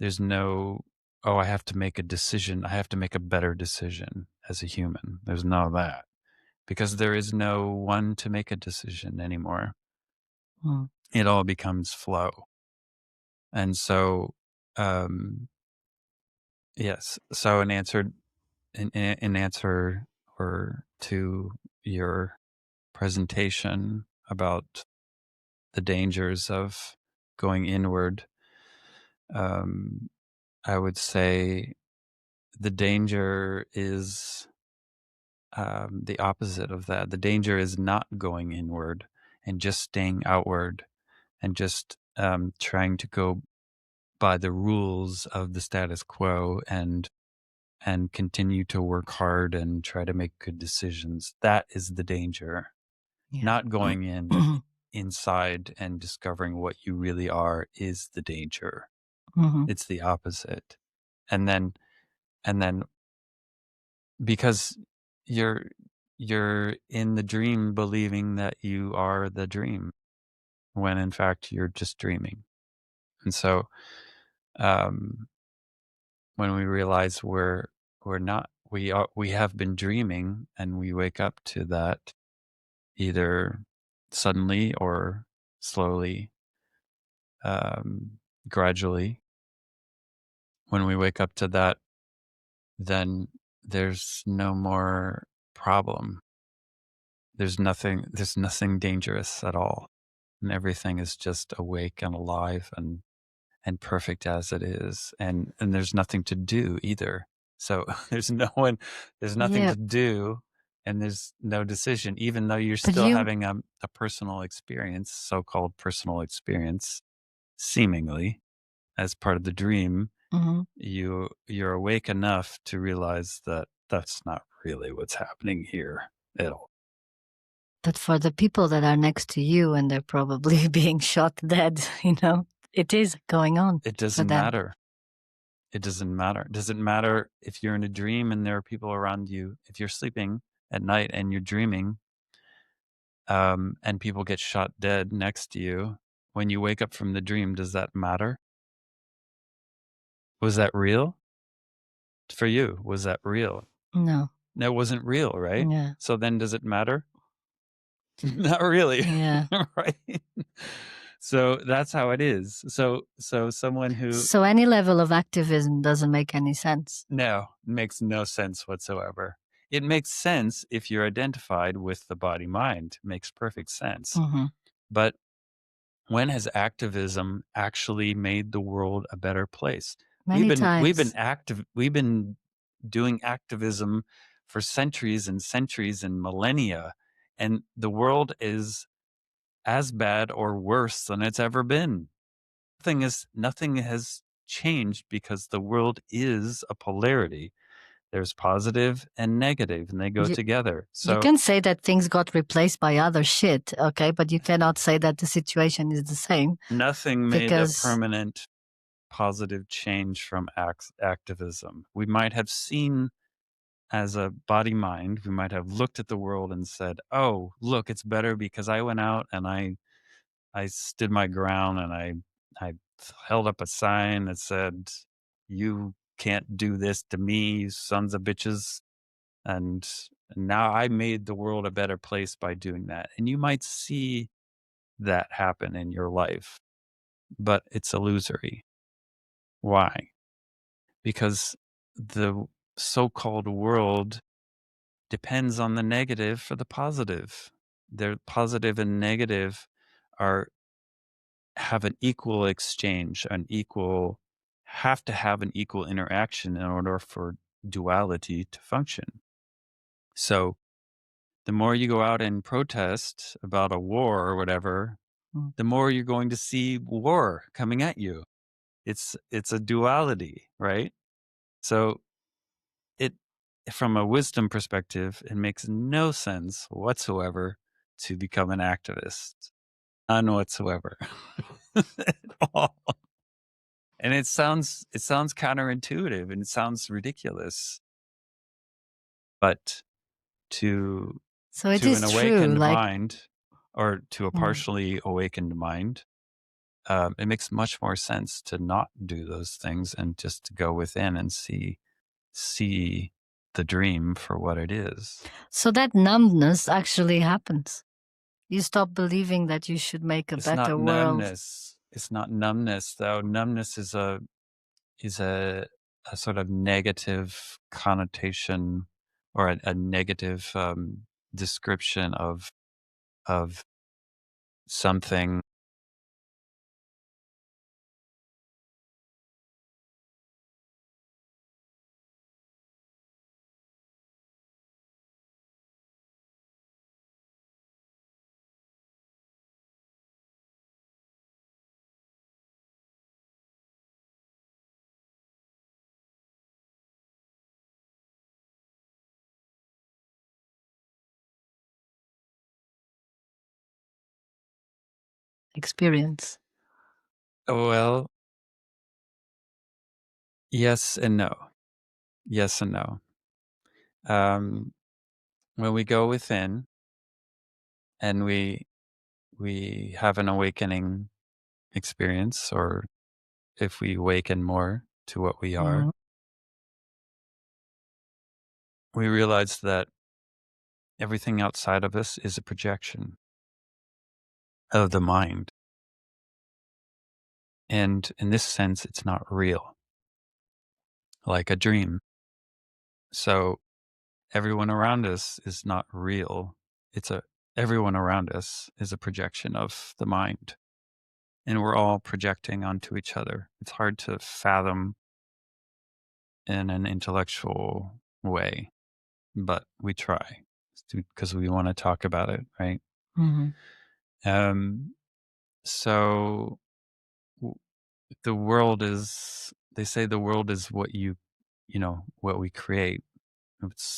oh, I have to make a decision. I have to make a better decision as a human. There's none of that, because there is no one to make a decision anymore. Mm. It all becomes flow. And so, um, yes. So an answer or to your presentation about the dangers of going inward, um, I would say the danger is the opposite of that. The danger is not going inward and just staying outward and just trying to go by the rules of the status quo and continue to work hard and try to make good decisions. That is the danger. Yeah. Not going inside and discovering what you really are is the danger. Mhm. It's the opposite. And then because you're you're in the dream believing that you are the dream, when in fact you're just dreaming. And so um when we realize we're not, we have been dreaming, and we wake up to that, either suddenly or slowly, um gradually. When we wake up to that, then there's no more problem. There's nothing dangerous at all. And everything is just awake and alive and perfect as it is. And there's nothing to do either. So there's nothing Yeah. to do, and there's no decision, even though you're But still you having a personal experience, so-called personal experience, seemingly as part of the dream. Mhm. You're awake enough to realize that that's not really what's happening here at all. But for the people that are next to you and they're probably being shot dead, it is going on It for doesn't them. matter. It doesn't matter. It doesn't matter if you're in a dream and there are people around you. If you're sleeping at night and you're dreaming, and people get shot dead next to you, when you wake up from the dream, does that matter? Was that real for you? Was that real? No. No, it wasn't real, right? Yeah. So then does it matter? Not really, Yeah. right? So that's how it is. So someone who So any level of activism doesn't make any sense. no, makes no sense whatsoever. It makes sense if you're identified with the body mind. Makes perfect sense. Mhm. But when has activism actually made the world a better place? We've Many been we've been times. active we've been doing activism for centuries and centuries and millennia, and the world is as bad or worse than it's ever been. Nothing has changed because the world is a polarity. There's positive and negative, and they go You, together. you So can say that things got replaced by other shit, okay, but you cannot say that the situation is the same nothing made a because permanent positive change from activism. We might have seen as a body mind, we might have looked at the world and said, "Oh, look, it's better because I went out and I stood my ground and I held up a sign that said, 'You can't do this to me, you sons of bitches.' And now I made the world a better place by doing that." And you might see that happen in your life, but it's illusory. Why? Because the so-called world depends on the negative for the positive. Their positive and negative are have an equal exchange, an equal have to have an equal interaction in order for duality to function. So the more you go out and protest about a war or whatever, mm. the more you're going to see war coming at you. It's a duality, right? So it from a wisdom perspective, it makes no sense whatsoever to become an activist. None whatsoever. At all. And it sounds counterintuitive and it sounds ridiculous. But to So it to an is true, awakened like, mind or to a mm. partially awakened mind, it makes much more sense to not do those things and just to go within and see the dream for what it is. So that numbness actually happens. You stop believing that you should make a It's not better world. numbness. It's not numbness, though. Numbness is a sort of negative connotation or a negative description of something. Experience. Well, yes and no. Yes and no. Um, when we go within and we have an awakening experience, or if we awaken more to what we are, Mhm. we realize that everything outside of us is a projection of the mind. And in this sense, it's not real, like a dream. So everyone around us is not real. It's a everyone around us is a projection of the mind. And we're all projecting onto each other. It's hard to fathom in an intellectual way, but we try because we want to talk about it, right? Mhm. Um, so w- the world is, they say the world is what what we create.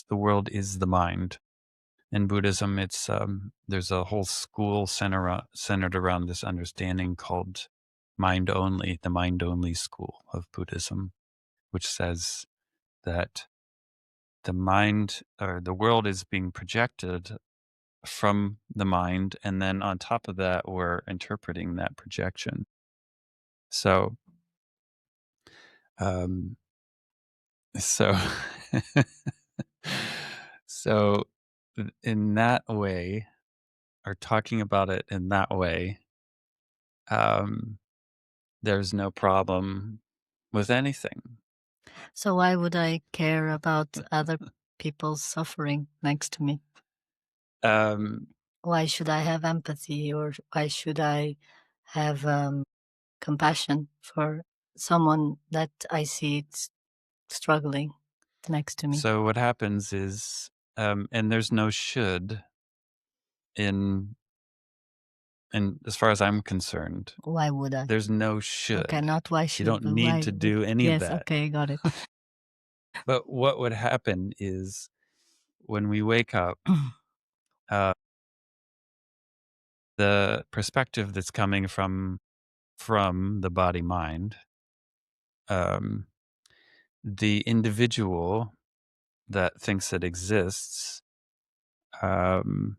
The world is the mind. In Buddhism, it's there's a whole school centered around this understanding called mind only, the mind only school of Buddhism, which says that the mind or the world is being projected from the mind, and then on top of that, we're interpreting that projection. So, um, so, so, in that way, or talking about it in that way, um, there's no problem with anything. So why would I care about other people's suffering next to me? Um, Why should I have empathy, or why should I have compassion for someone that I see struggling next to me? so what happens is, and there's no should in And as far as I'm concerned, Why would I? there's no should. Okay, not why You should, don't but need why to would. do any of Yes, that. okay, got it. But what would happen is when we wake up, the perspective that's coming from the body mind, the individual that thinks it exists, um,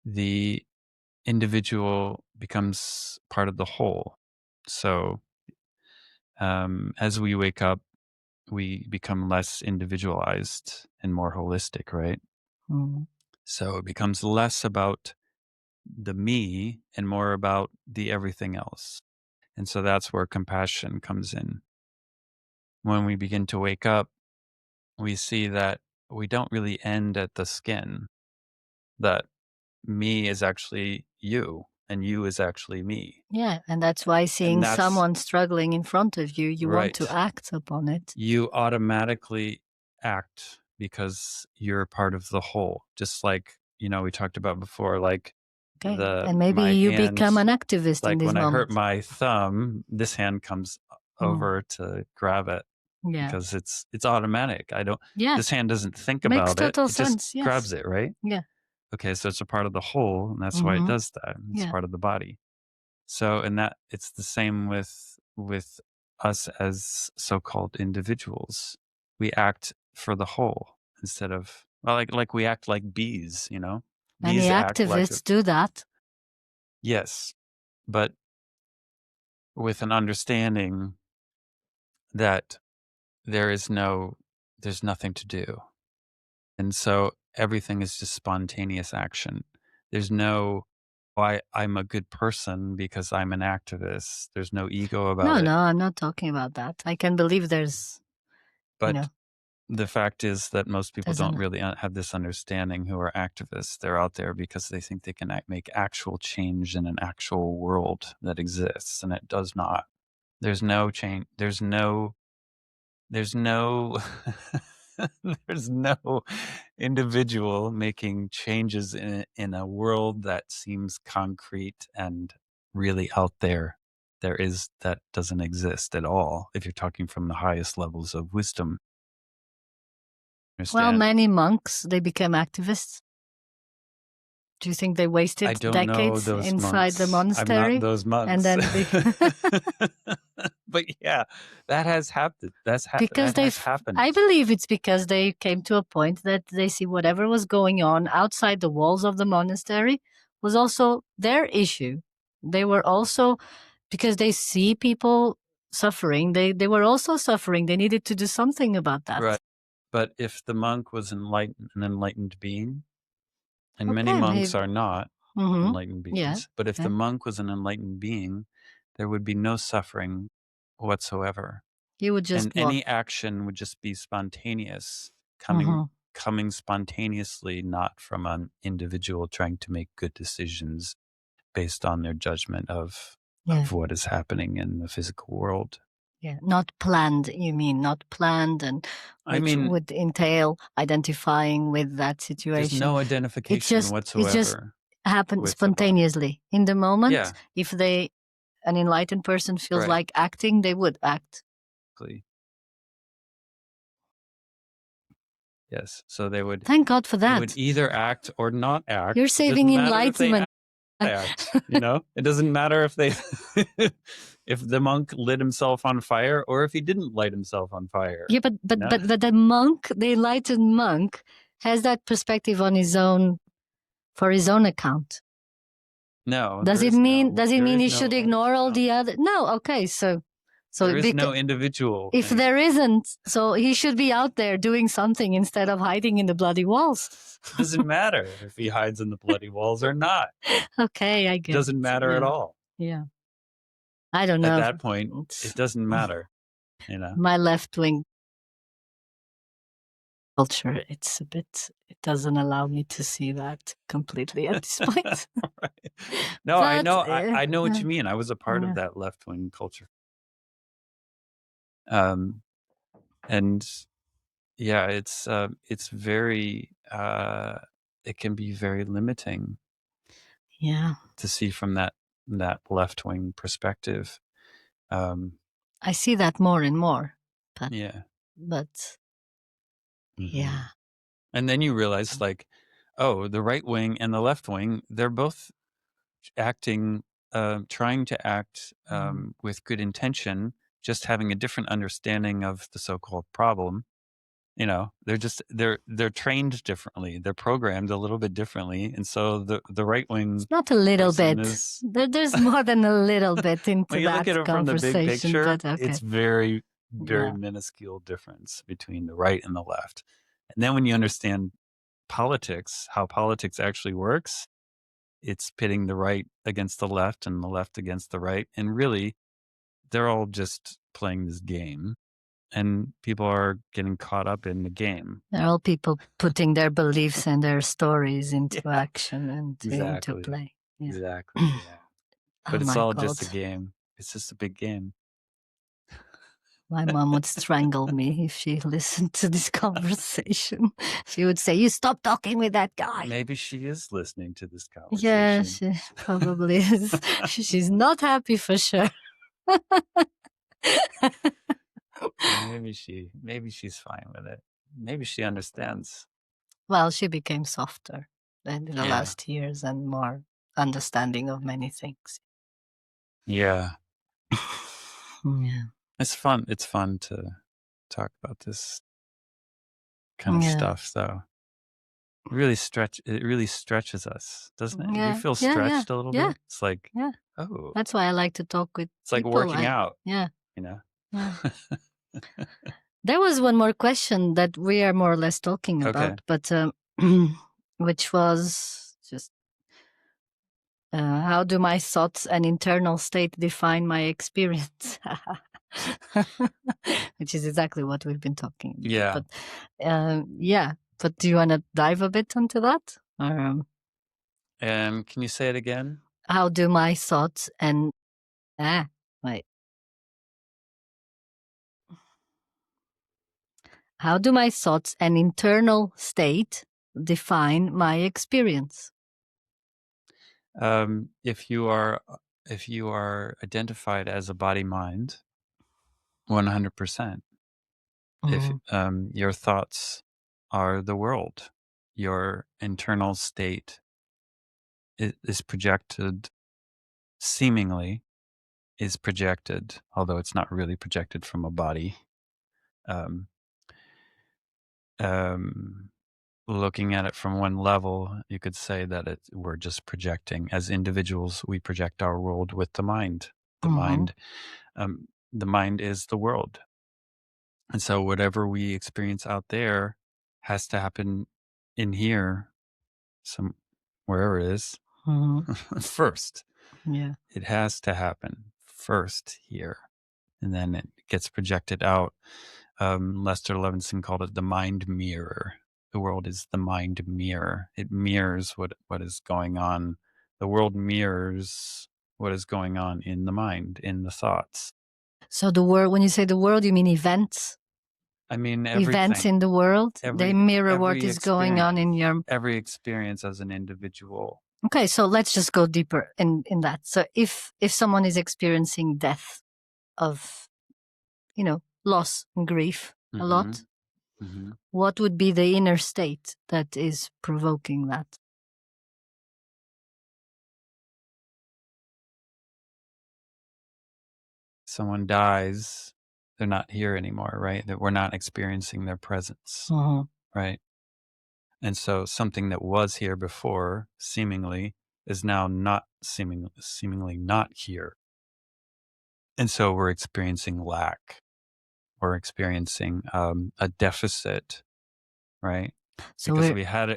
the individual becomes part of the whole. So as we wake up, we become less individualized and more holistic, right? Mm. So it becomes less about the me and more about the everything else. And so that's where compassion comes in. When we begin to wake up, we see that we don't really end at the skin, that me is actually you and you is actually me. Yeah, and that's why seeing And that's someone struggling in front of you, you want to right. act upon it. You automatically act because you're part of the whole. Just like, we talked about before, like Okay, and maybe my you become hand, an activist in like this when I hurt moment. my thumb, this hand comes Mm. over to grab it Yeah, because it's automatic. yeah, This hand doesn't think makes about it. total It just sense. Yes. grabs it, right? Yeah. Okay, so it's a part of the whole, and that's why it Mm-hmm. does that. It's Yeah. part of the body. So, and that it's the same with us as so-called individuals. We act for the whole instead of, well, like we act like bees, Many Bees act like activists do that. yes, but with an understanding that there is no there's nothing to do. And so everything is just spontaneous action. There's no I'm a good person because I'm an activist. There's no ego about No, it. no, I'm not talking about that. I can believe there's, you know, But the fact is that most people there's don't an. really have this understanding who are activists. They're out there because they think they can make actual change in an actual world that exists, and it does not. There's no change. There's no there's no individual making changes in a world that seems concrete and really out there. That doesn't exist at all if you're talking from the highest levels of wisdom. Well, Understand? many monks, they became activists. Do you think they I wasted don't know decades those inside the monks. I'm not monastery those and monks. then But yeah, that has happened. because That they has happened. I believe it's because they came to a point that they see whatever was going on outside the walls of the monastery was also their issue. They were also, because they see people suffering, they were also suffering. They needed to do something about that. Right. But if the monk was an enlightened being, and many Okay, monks maybe. are not Mm-hmm. enlightened Yeah. beings, but if the Okay. monk was an enlightened being, there would be no suffering whatsoever. You would And just walk. any action would just be spontaneous, coming Mm-hmm. coming spontaneously, not from an individual trying to make good decisions based on their judgment Yeah. of what is happening in the physical world. Yeah. Not planned, you mean, not planned, and I which mean, would entail identifying with that there's situation. no It's identification just it just whatsoever happens with the body. spontaneously. In the moment, Yeah, if an enlightened person feels right. like acting, they would act. Exactly. Yes. So they would Thank God for they would that. either act or not You're act. It saving doesn't matter if they enlightenment. act, It doesn't matter if they if the monk lit himself on fire or if he didn't light himself on fire, Yeah, but the monk, the enlightened monk, has that perspective on his own, for his own account. No, Does it mean he should no ignore all the other? No. Okay, there is because no individual if there anymore. isn't, so he should be out there doing something instead of hiding in the bloody walls. It doesn't matter if he hides in the bloody walls or not. Okay, I It get doesn't it. matter at Yeah, all. yeah. I don't At know. that point, It's it doesn't matter. my left wing culture. It doesn't allow me to see that completely at this point. Right. No, I But know. I know what you mean. I was a part of yeah. that left wing culture. Um, and yeah, it's very it can be very limiting. Yeah. To see from that left-wing perspective. I see that more and more. But, Yeah. but Mm-hmm. yeah. And then you realize, like, oh, the right wing and the left wing, they're both acting, trying to act with good intention, just having a different understanding of the so-called problem. You know, they're trained differently. They're programmed a little bit differently, and so the right wing. It's not a little person bit. is There's more than a little bit into when you look at that it from the big conversation. picture, But okay. it's very, very Yeah. minuscule difference between the right and the left. And then when you understand politics, how politics actually works, it's pitting the right against the left and the left against the right. And really, they're all just playing this game, and people are getting caught up in the game. They're all people putting their beliefs and their stories into Yeah, action and into exactly. play. Yeah. Exactly. Yeah. Oh But it's my all God. just a game. It's just a big game. My mom would strangle me if she listened to this conversation. She would say, "You stop talking with that guy." Maybe she is listening to this Yeah, conversation. she probably is. She's not happy for sure. Maybe she's fine with it. Maybe she understands. Well, she became softer in the Yeah. last years and more understanding of many things. Yeah. Yeah. It's fun. It's fun to talk about this kind of stuff, though. It really stretches us, doesn't it? Do you feel stretched a little bit? It's like, yeah. oh, That's why I like to talk with it's like people. working out, Yeah. you know? Yeah. There was one more question that we are more or less talking about, but which was just how do my thoughts and internal state define my experience? Which is exactly what we've been talking about. Yeah. But yeah. But do you want to dive a bit into that? Or, Can you say it again? how do my thoughts and wait. How do my thoughts and internal state define my experience? If you are identified as a body mind, 100%. If your thoughts are the world, your internal state is projected, seemingly is projected, although it's not really projected from a body. Looking at it from one level, you could say that we're just projecting. As individuals, we project our world with the mind. The mind is the world. And so whatever we experience out there has to happen in here, wherever it is, first. Yeah. It has to happen first here, and then it gets projected out. Lester Levinson called it the mind mirror. The world is the mind mirror. It mirrors what is going on. The world mirrors what is going on in the mind, in the thoughts. So the world, when you say the world, you mean events? I mean, everything. Events in the world, they mirror what is going on in your... Every experience as an individual. Okay, so let's just go deeper in that. So if someone is experiencing death of, loss and grief a lot, what would be the inner state that is provoking that? Someone dies, they're not here anymore, right? That we're not experiencing their presence, right? And so something that was here before, seemingly, is now not seemingly not here. And so we're experiencing lack. We're experiencing a deficit, right? So because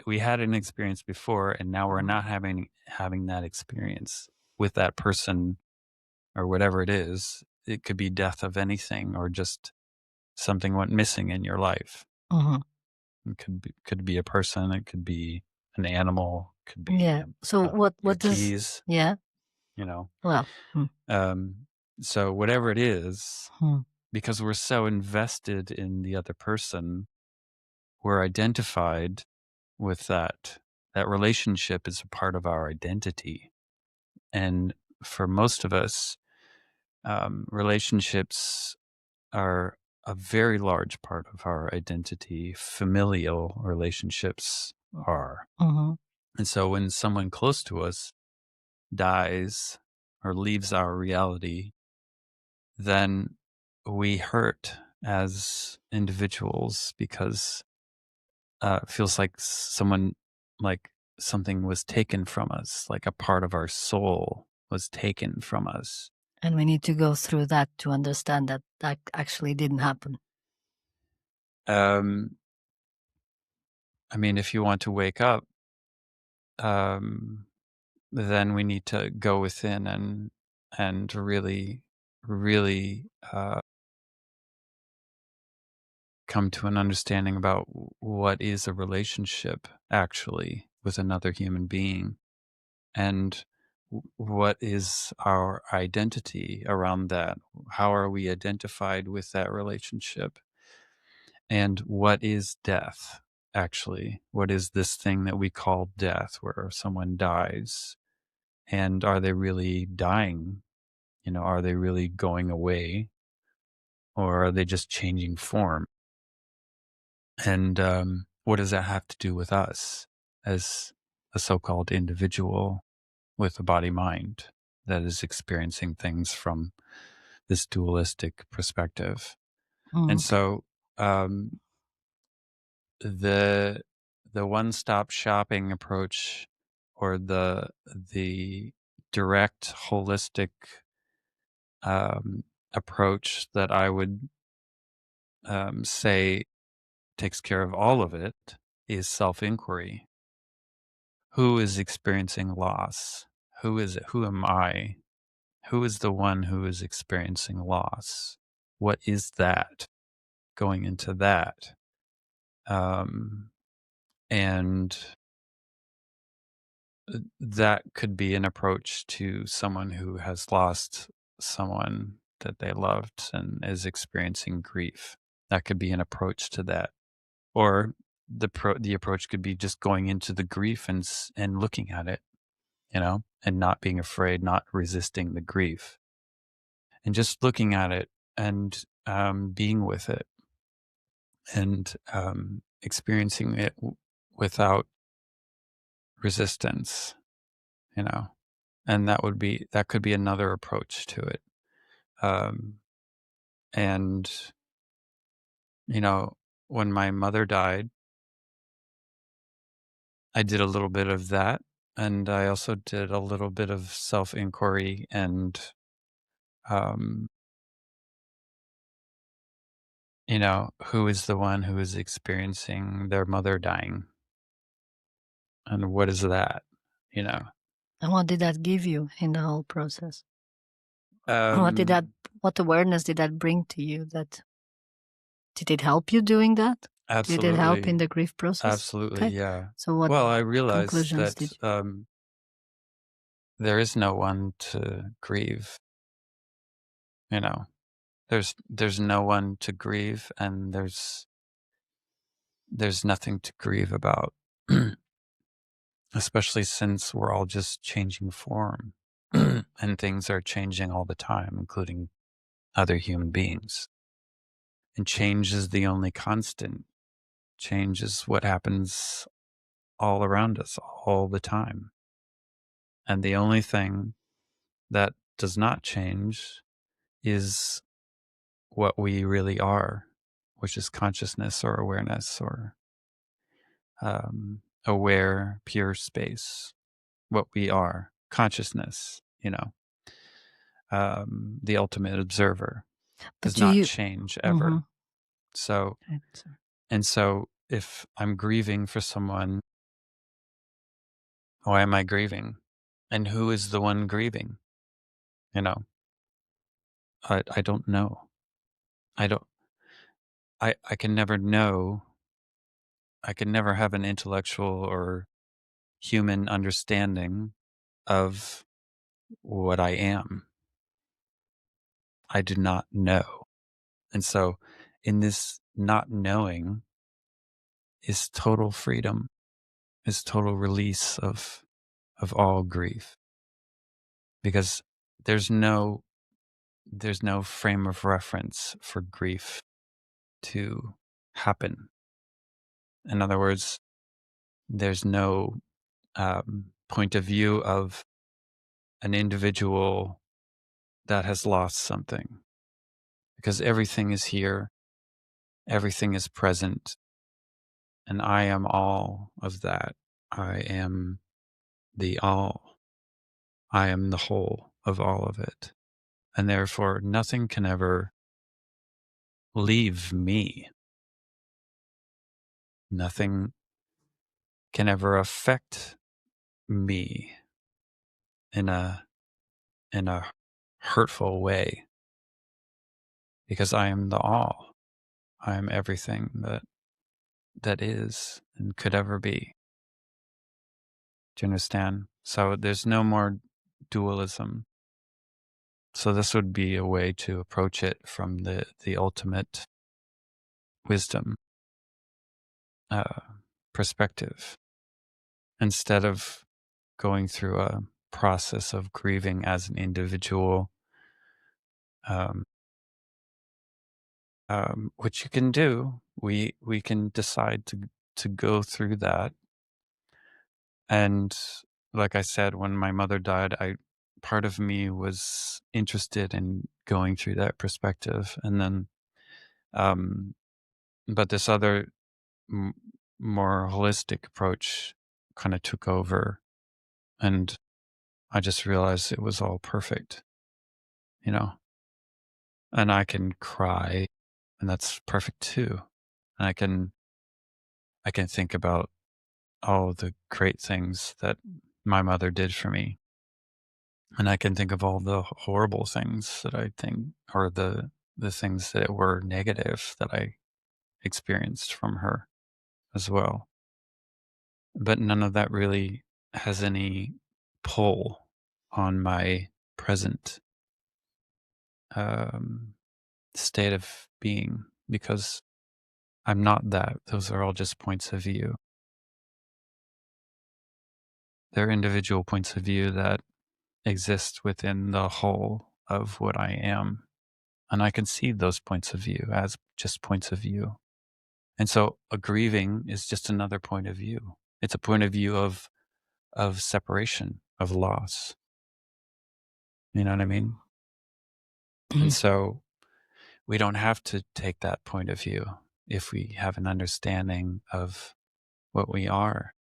we had an experience before, and now we're not having that experience with that person or whatever it is. It could be death of anything, or just something went missing in your life. It could be a person. It could be an animal. Could be So what does keys? Yeah. Well. So whatever it is, because we're so invested in the other person, we're identified with that. That relationship is a part of our identity. And for most of us, relationships are a very large part of our identity. Familial relationships are. Mm-hmm. And so when someone close to us dies or leaves our reality, then we hurt as individuals because it feels like something was taken from us, like a part of our soul was taken from us. And we need to go through that to understand that that actually didn't happen. Um, I mean, if you want to wake up, um, then we need to go within and really, really come to an understanding about what is a relationship actually with another human being, and what is our identity around that. How are we identified with that relationship? And what is death actually? What is this thing that we call death, where someone dies? And are they really dying? Are they really going away, or are they just changing form? And what does that have to do with us as a so-called individual with a body mind that is experiencing things from this dualistic perspective? And Mm. so um, the the one-stop shopping approach, or the direct holistic um, approach that I would say takes care of all of it, is self-inquiry. Who is experiencing loss? Who is it? Who am I? Who is the one who is experiencing loss? What is that? Going into that. Um, and that could be an approach to someone who has lost someone that they loved and is experiencing grief. That could be an approach to that. Or the approach could be just going into the grief and looking at it, and not being afraid, not resisting the grief, and just looking at it and being with it, and experiencing it without resistance, you know. And that could be another approach to it. Um, and when my mother died, I did a little bit of that, and I also did a little bit of self inquiry and um, who is the one who is experiencing their mother dying? And what is that? You know? And what did that give you in the whole process? Um, What awareness did that bring to you? Did it help you doing that? Did it help in absolutely. the grief process? Absolutely. Okay. Yeah. So what Well, I realized conclusions that did you? there is no one to grieve, you know? There's no one to grieve, and there's nothing to grieve about. Especially since we're all just changing form and things are changing all the time, including other human beings. And change is the only constant. Change is what happens all around us all the time. And the only thing that does not change is what we really are, which is consciousness or awareness, or aware, pure space. What we are, consciousness, the ultimate observer, But does do not you? change Mm-hmm. ever. So, and so if I'm grieving for someone, why am I grieving? And who is the one grieving? You know, I don't know. I don't, I can never know. I can never have an intellectual or human understanding of what I am. I do not know. And so in this not knowing is total freedom, is total release of all grief. because there's no frame of reference for grief to happen. In other words, there's no point of view of an individual that has lost something, because everything is here, everything is present, and I am all of that. I am the all. I am the whole of all of it. And therefore, nothing can ever leave me. Nothing can ever affect me in a hurtful way, because I am the all. I am everything that is and could ever be. Do you understand? So there's no more dualism. So this would be a way to approach it from the ultimate wisdom perspective, instead of going through a process of grieving as an individual, which you can do. We can decide to go through that. And like I said, when my mother died, part of me was interested in going through that perspective, and then, but this other more holistic approach kind of took over, and I just realized it was all perfect, you know. And I can cry, and that's perfect too. And I can think about all the great things that my mother did for me. And I can think of all the horrible things that I think, or the things that were negative that I experienced from her as well. But none of that really has any pull on my present state of being, because I'm not that. Those are all just points of view. They're individual points of view that exist within the whole of what I am. And I can see those points of view as just points of view. And so a grieving is just another point of view. It's a point of view of separation, of loss. You know what I mean? And so we don't have to take that point of view if we have an understanding of what we are.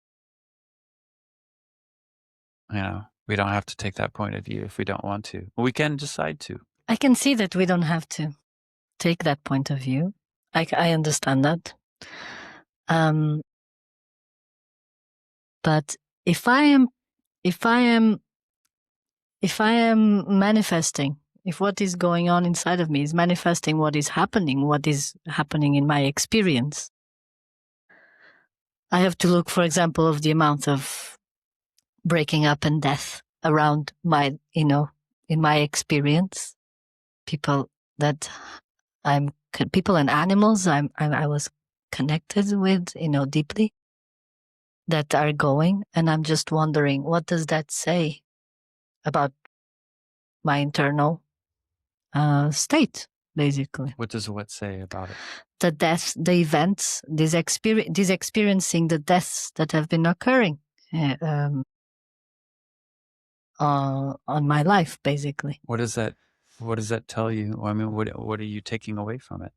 You know, we don't have to take that point of view if we don't want to. We can decide to. I can see that we don't have to take that point of view. I understand that. But if I am manifesting, if what is going on inside of me is manifesting what is happening in my experience, I have to look, for example, of the amount of breaking up and death around my, in my experience, people and animals I was connected with, deeply, that are going, and I'm just wondering, what does that say about my internal state, basically? What does what say about it? The deaths, the events, this experiencing the deaths that have been occurring on my life, basically. What does that tell you? I mean, what are you taking away from it?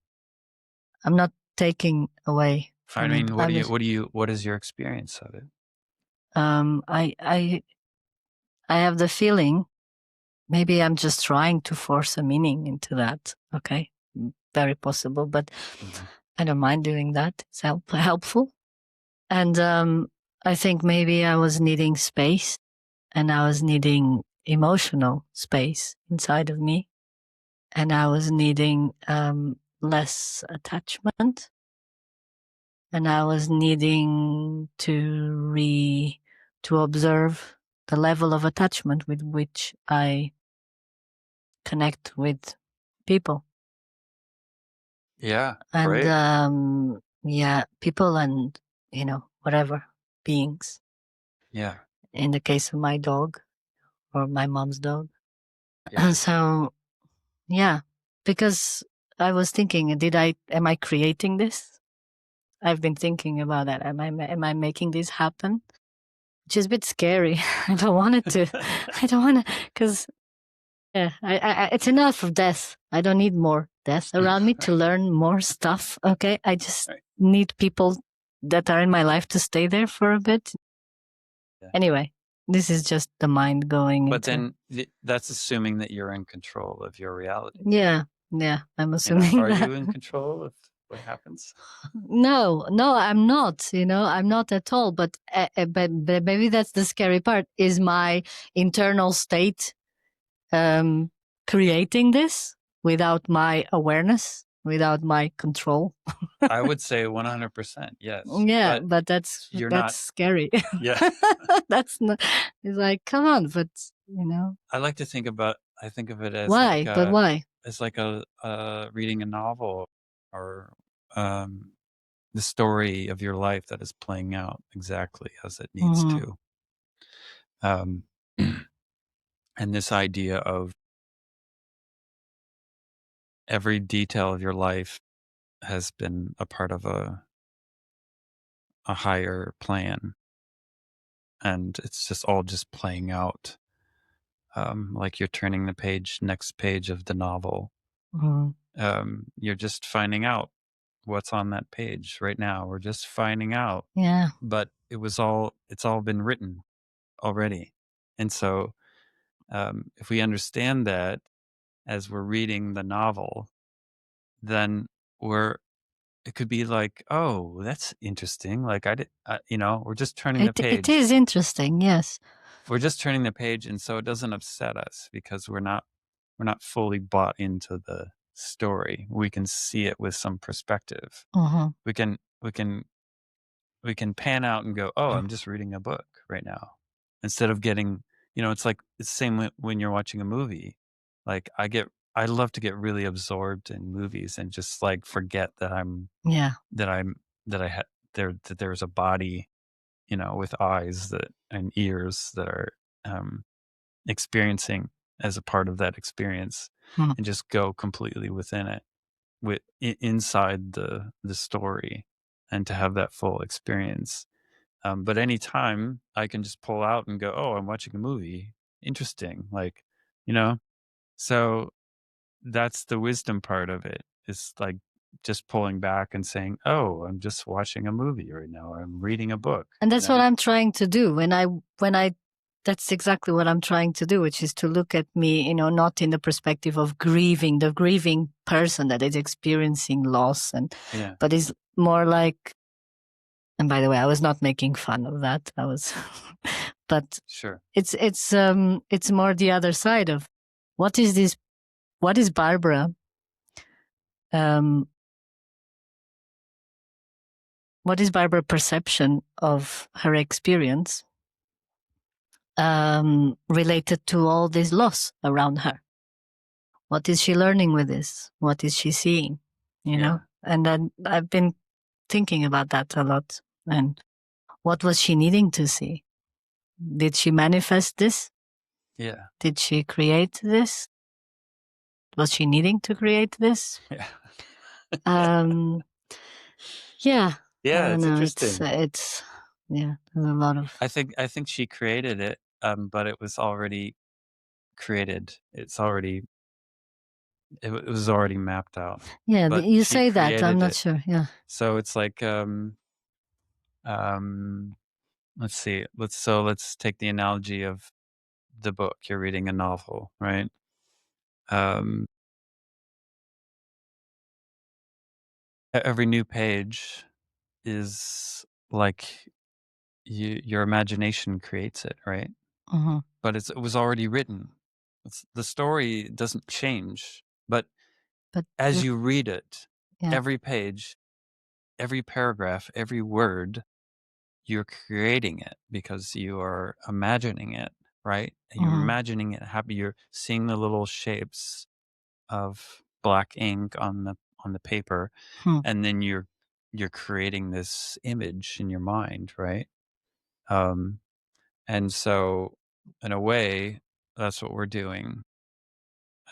I'm not taking away from it. What is your experience of it? I have the feeling, maybe I'm just trying to force a meaning into that. Okay. Very possible, but I don't mind doing that. It's helpful. And I think maybe I was needing space, and I was needing emotional space inside of me, and I was needing less attachment, and I was needing to observe the level of attachment with which I connect with people. Yeah. And great. people and whatever beings. Yeah. In the case of my dog, or my mom's dog, Yeah. So yeah, because I was thinking, am I creating this? I've been thinking about that. Am I making this happen? Which is a bit scary. I don't want it to. I don't want to, because yeah, it's enough of death. I don't need more death around me to learn more stuff. Okay, I just Right. need people that are in my life to stay there for a bit. Yeah. Anyway, this is just the mind going But into. then that's assuming that you're in control of your reality. Yeah, I'm assuming Are that. you in control of what happens? No, I'm not. I'm not at all. But maybe that's the scary part. Is my internal state creating this without my awareness, without my control? I would say 100%, yes. Yeah, But but that's you're that's not. scary. Yeah. That's not. It's like, come on, but I like to think about. I think of it why? But why? as like a reading a novel or the story of your life that is playing out exactly as it needs Hmm. to. Um, and this idea of every detail of your life has been a part of a higher plan, and it's just all just playing out. Like you're turning the next page of the novel. Hmm. You're just finding out what's on that page right now. We're just finding out, Yeah, but it's all been written already. And so, if we understand that as we're reading the novel, then it could be like, oh, that's interesting. Like we're just turning the it page. is interesting. Yes. We're just turning the page, and so it doesn't upset us because we're not fully bought into the story. We can see it with some perspective. Hmm. We can we can we can pan out and go, oh, I'm just reading a book right now, instead of getting, it's like it's the same when you're watching a movie. Like I love to get really absorbed in movies and just like forget Yeah. that I'm that I had that there's a body, with eyes that and ears that are um, experiencing as a part of that experience, Hmm. and just go completely within it, inside the story, and to have that full experience. But anytime I can just pull out and go, oh, I'm watching a movie. Interesting. Like, you know, so that's the wisdom part of it. It's like just pulling back and saying, oh, I'm just watching a movie right now, or I'm reading a book. And that's what I'm trying to do when I that's exactly what I'm trying to do, which is to look at me, not in the perspective of the grieving person that is experiencing loss, Yeah, but is more like, and by the way, I was not making fun of that. I was, but sure. it's more the other side of what is this? What is Barbara? Um, what is Barbara's perception of her experience related to all this loss around her? What is she learning with this? What is she seeing? Yeah, And then I've been thinking about that a lot. And what was she needing to see? Did she manifest this? yeah, Did she create this? Was she needing to create this? yeah. Um, yeah, I Yeah, don't it's know. interesting. Yeah, there's a lot of, I think she created it, but it was already created. It was already mapped out. yeah, But you she say that. I'm created not it. sure. Yeah. So it's like um let's see. Let's take the analogy of the book. You're reading a novel, right? Um every new page is like your imagination creates it, right? Hmm. But it was already written. The story doesn't change, but But as you read it, yeah. every page, every paragraph, every word, you're creating it because you are imagining it, right? And you're Hmm. imagining it happy. You're seeing the little shapes of black ink on the paper, Hmm. and then you're creating this image in your mind, right? Um, and so, in a way, that's what we're doing.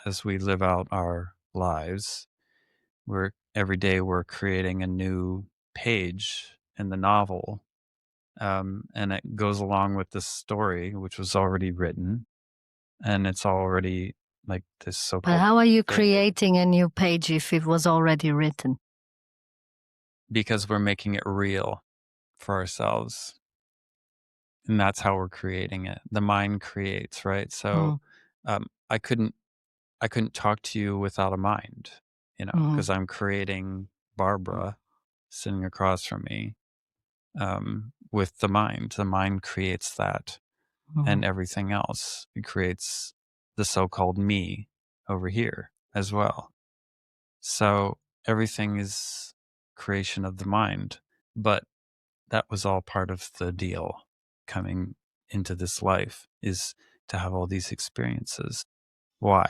as we live out our lives, every day we're creating a new page in the novel, and it goes along with this story, which was already written, and it's already like this But so-called how are you thing, creating a new page if it was already written? because we're making it real for ourselves, and that's how we're creating it. The mind creates, right? So, Mm, um, I couldn't I couldn't talk to you without a mind, mhm, because I'm creating Barbara sitting across from me, with the mind. The mind creates that mhm. and everything else. It creates the so-called me over here as well. So everything is creation of the mind, but that was all part of the deal coming into this life, is to have all these experiences. Why?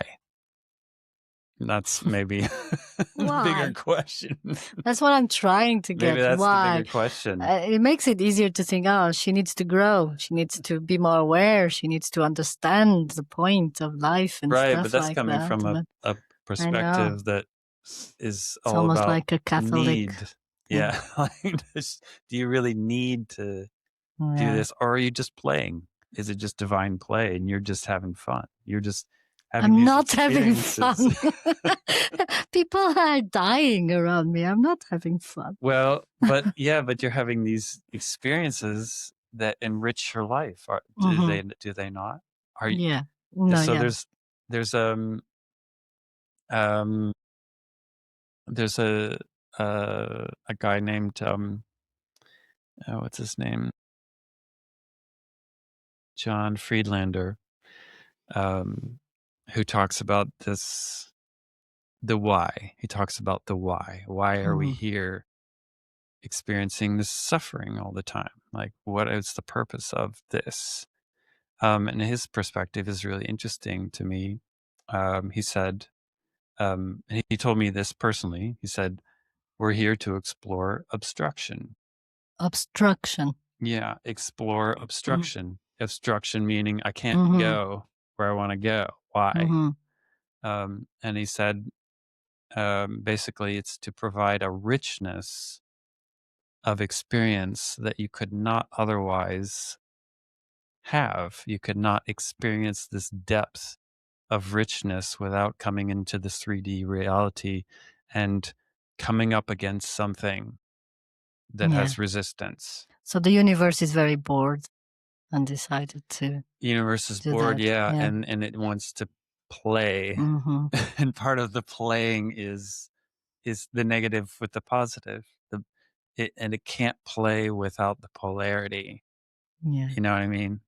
That's maybe the bigger Why? question. That's what I'm trying to Maybe get. that's the Why? bigger question. It makes it easier to think, oh, she needs to grow. She needs to be more aware. She needs to understand the point of life and Right, but stuff that's like coming that. from But a I know perspective that is it's all almost about like a Catholic need. thing. Yeah, like, do you really need to do Yeah. this, or are you just playing? Is it just divine play and you're just having fun? You're just having I'm these not having experiences. fun. People are dying around me. I'm not having fun. Well, but yeah, but you're having these experiences that enrich your life. Hmm. Do they not? Are you, Yeah. No, so yeah. there's um there's a guy named what's his name? John Friedlander, um who talks about this, the why. He talks about the why. Why are we Hmm. here experiencing this suffering all the time? Like, what is the purpose of this? And his perspective is really interesting to me. He said, and he told me this personally. He said, "We're here to explore obstruction." Obstruction. Yeah, explore obstruction. Obstruction meaning I can't Mm-hmm. go where I want to go. Why? Mm-hmm. And he said, basically, it's to provide a richness of experience that you could not otherwise have. You could not experience this depth of richness without coming into this 3D reality and coming up against something that Yeah. has resistance. So the universe is very bored and decided to Universe is do bored, that. yeah, Yeah. and it wants to play. Mm-hmm. And part of the playing is the negative with the positive. And it can't play without the polarity. Yeah. You know what I mean?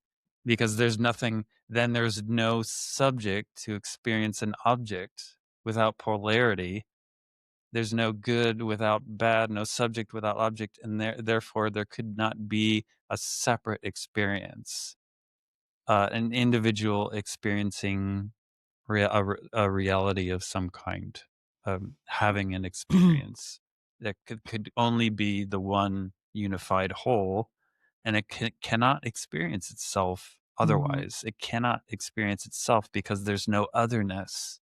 Because there's no subject to experience an object without polarity. There's no good without bad, no subject without object, and therefore there could not be a separate experience, an individual experiencing a reality of some kind, having an experience that could only be the one unified whole, and it cannot experience itself Mm-hmm. otherwise. It cannot experience itself because there's no otherness,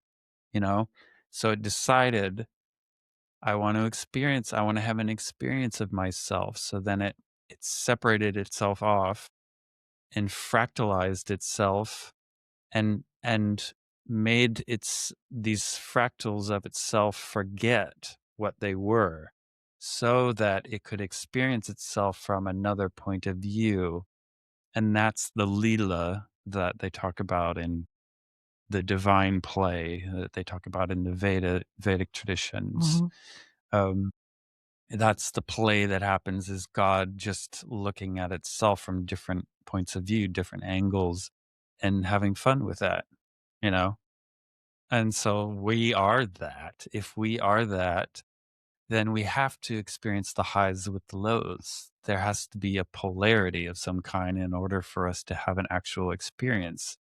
you know? So it decided, I want to have an experience of myself. So then it separated itself off and fractalized itself and made these fractals of itself forget what they were, so that it could experience itself from another point of view. And that's the Leela that they talk about in the divine play, that they talk about in the Vedic traditions. Mm-hmm. Um, that's the play that happens, is God just looking at itself from different points of view, different angles, and having fun with that, you know? And so we are that. If we are that, then we have to experience the highs with the lows. There has to be a polarity of some kind in order for us to have an actual experience.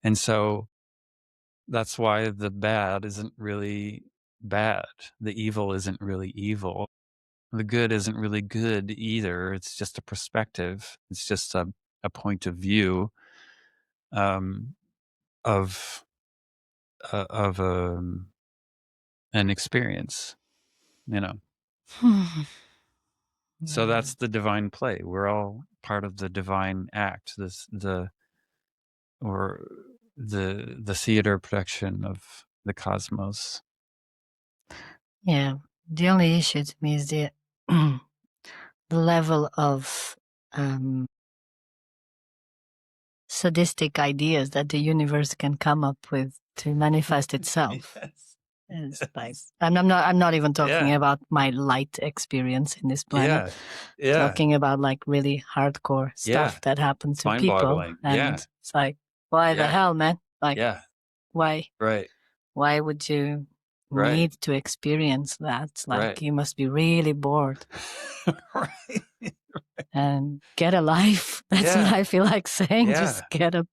And so that's why the bad isn't really bad. The evil isn't really evil. The good isn't really good either. It's just a perspective. It's just a point of view, um, of of an experience, you know. So Yeah. that's the divine play. We're all part of the divine act. This or the theater production of the cosmos. Yeah. The only issue to me is the the level of sadistic ideas that the universe can come up with to manifest itself. Yes. It's like, Yes. and I'm not even talking Yeah. about my light experience in this planet. Yeah. Yeah. Talking about like really hardcore Yeah. stuff that happens It's to people, mind-boggling. and Yeah. it's like, why the Yeah. hell, man? Like, Yeah. why? Right. Why would you Right. need to experience that? Like, Right. you must be really bored Right. and get a life. That's what Yeah. I feel like saying. Yeah. Just get a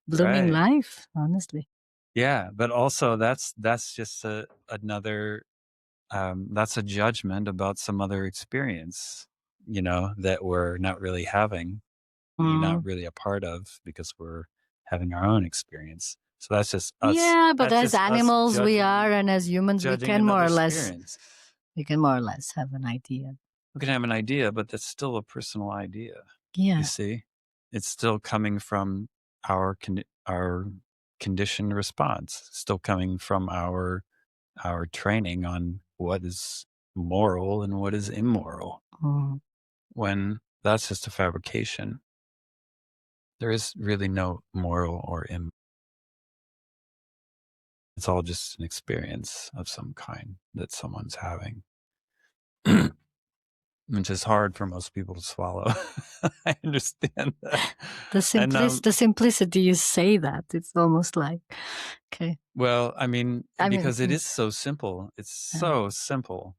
blooming Right. life, honestly. Yeah, but also that's just another that's a judgment about some other experience, that we're not really having, we're not Mm. really a part of because we're having our own experience. So that's just us. Yeah, but That's as just us animals we are, judging and as humans judging another experience. we can more or less have an idea. We can have an idea, but that's still a personal idea. You Yeah. see, it's still coming from our conditioned response. It's still coming from our training on what is moral and what is immoral. Mm. When that's just a fabrication, there is really no moral or immoral. It's all just an experience of some kind that someone's having, which is hard for most people to swallow. I understand that. And The simplicity you say that, it's almost like, okay. well, I mean, I mean, because it is so simple. It's uh, so simple.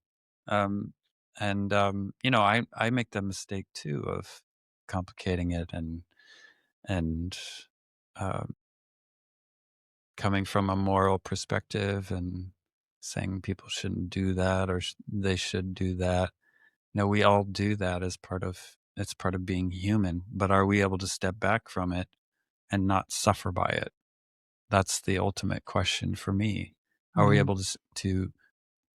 Um, and I make the mistake too of complicating it and um, coming from a moral perspective and saying people shouldn't do that or they should do that. No, we all do that as it's part of being human. But are we able to step back from it and not suffer by it? That's the ultimate question for me. Are we mm, able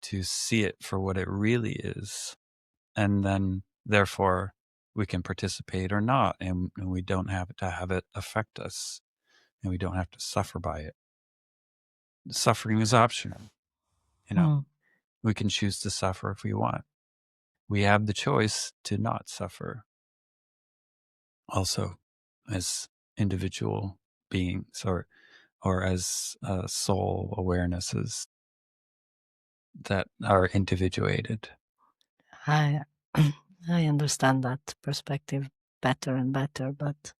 to see it for what it really is, and then therefore we can participate or not, and we don't have to have it affect us, and we don't have to suffer by it. Suffering is optional. mm, We can choose to suffer if we want. We have the choice to not suffer also, as individual beings, or as soul awarenesses that are individuated. I I understand that perspective better and better, but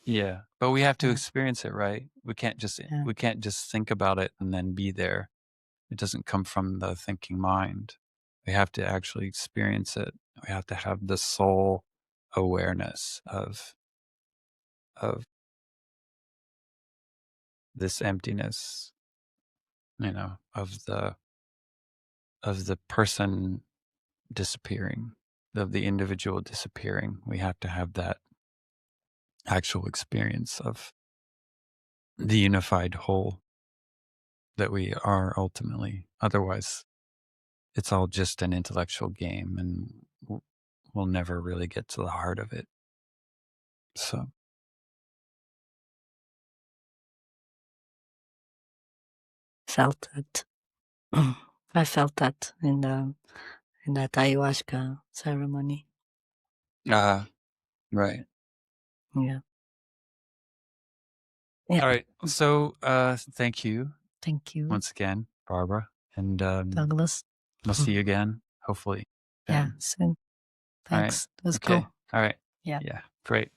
Yeah, but we have to yeah, experience it, right? yeah. We can't just think about it and then be there. It doesn't come from the thinking mind. We have to actually experience it. We have to have the soul awareness of this emptiness, of the person disappearing, of the individual disappearing. We have to have that actual experience of the unified whole that we are ultimately. Otherwise, it's all just an intellectual game, and we'll never really get to the heart of it. So, Felt that. I felt that in that ayahuasca ceremony. uh, right. Yeah. Yeah. All right. So, thank you Thank you, once again, Barbara, and Douglas. we'll see you again, hopefully Yeah, soon. soon. All right. Thanks. It was Okay. cool. All right. Yeah. Yeah. Great.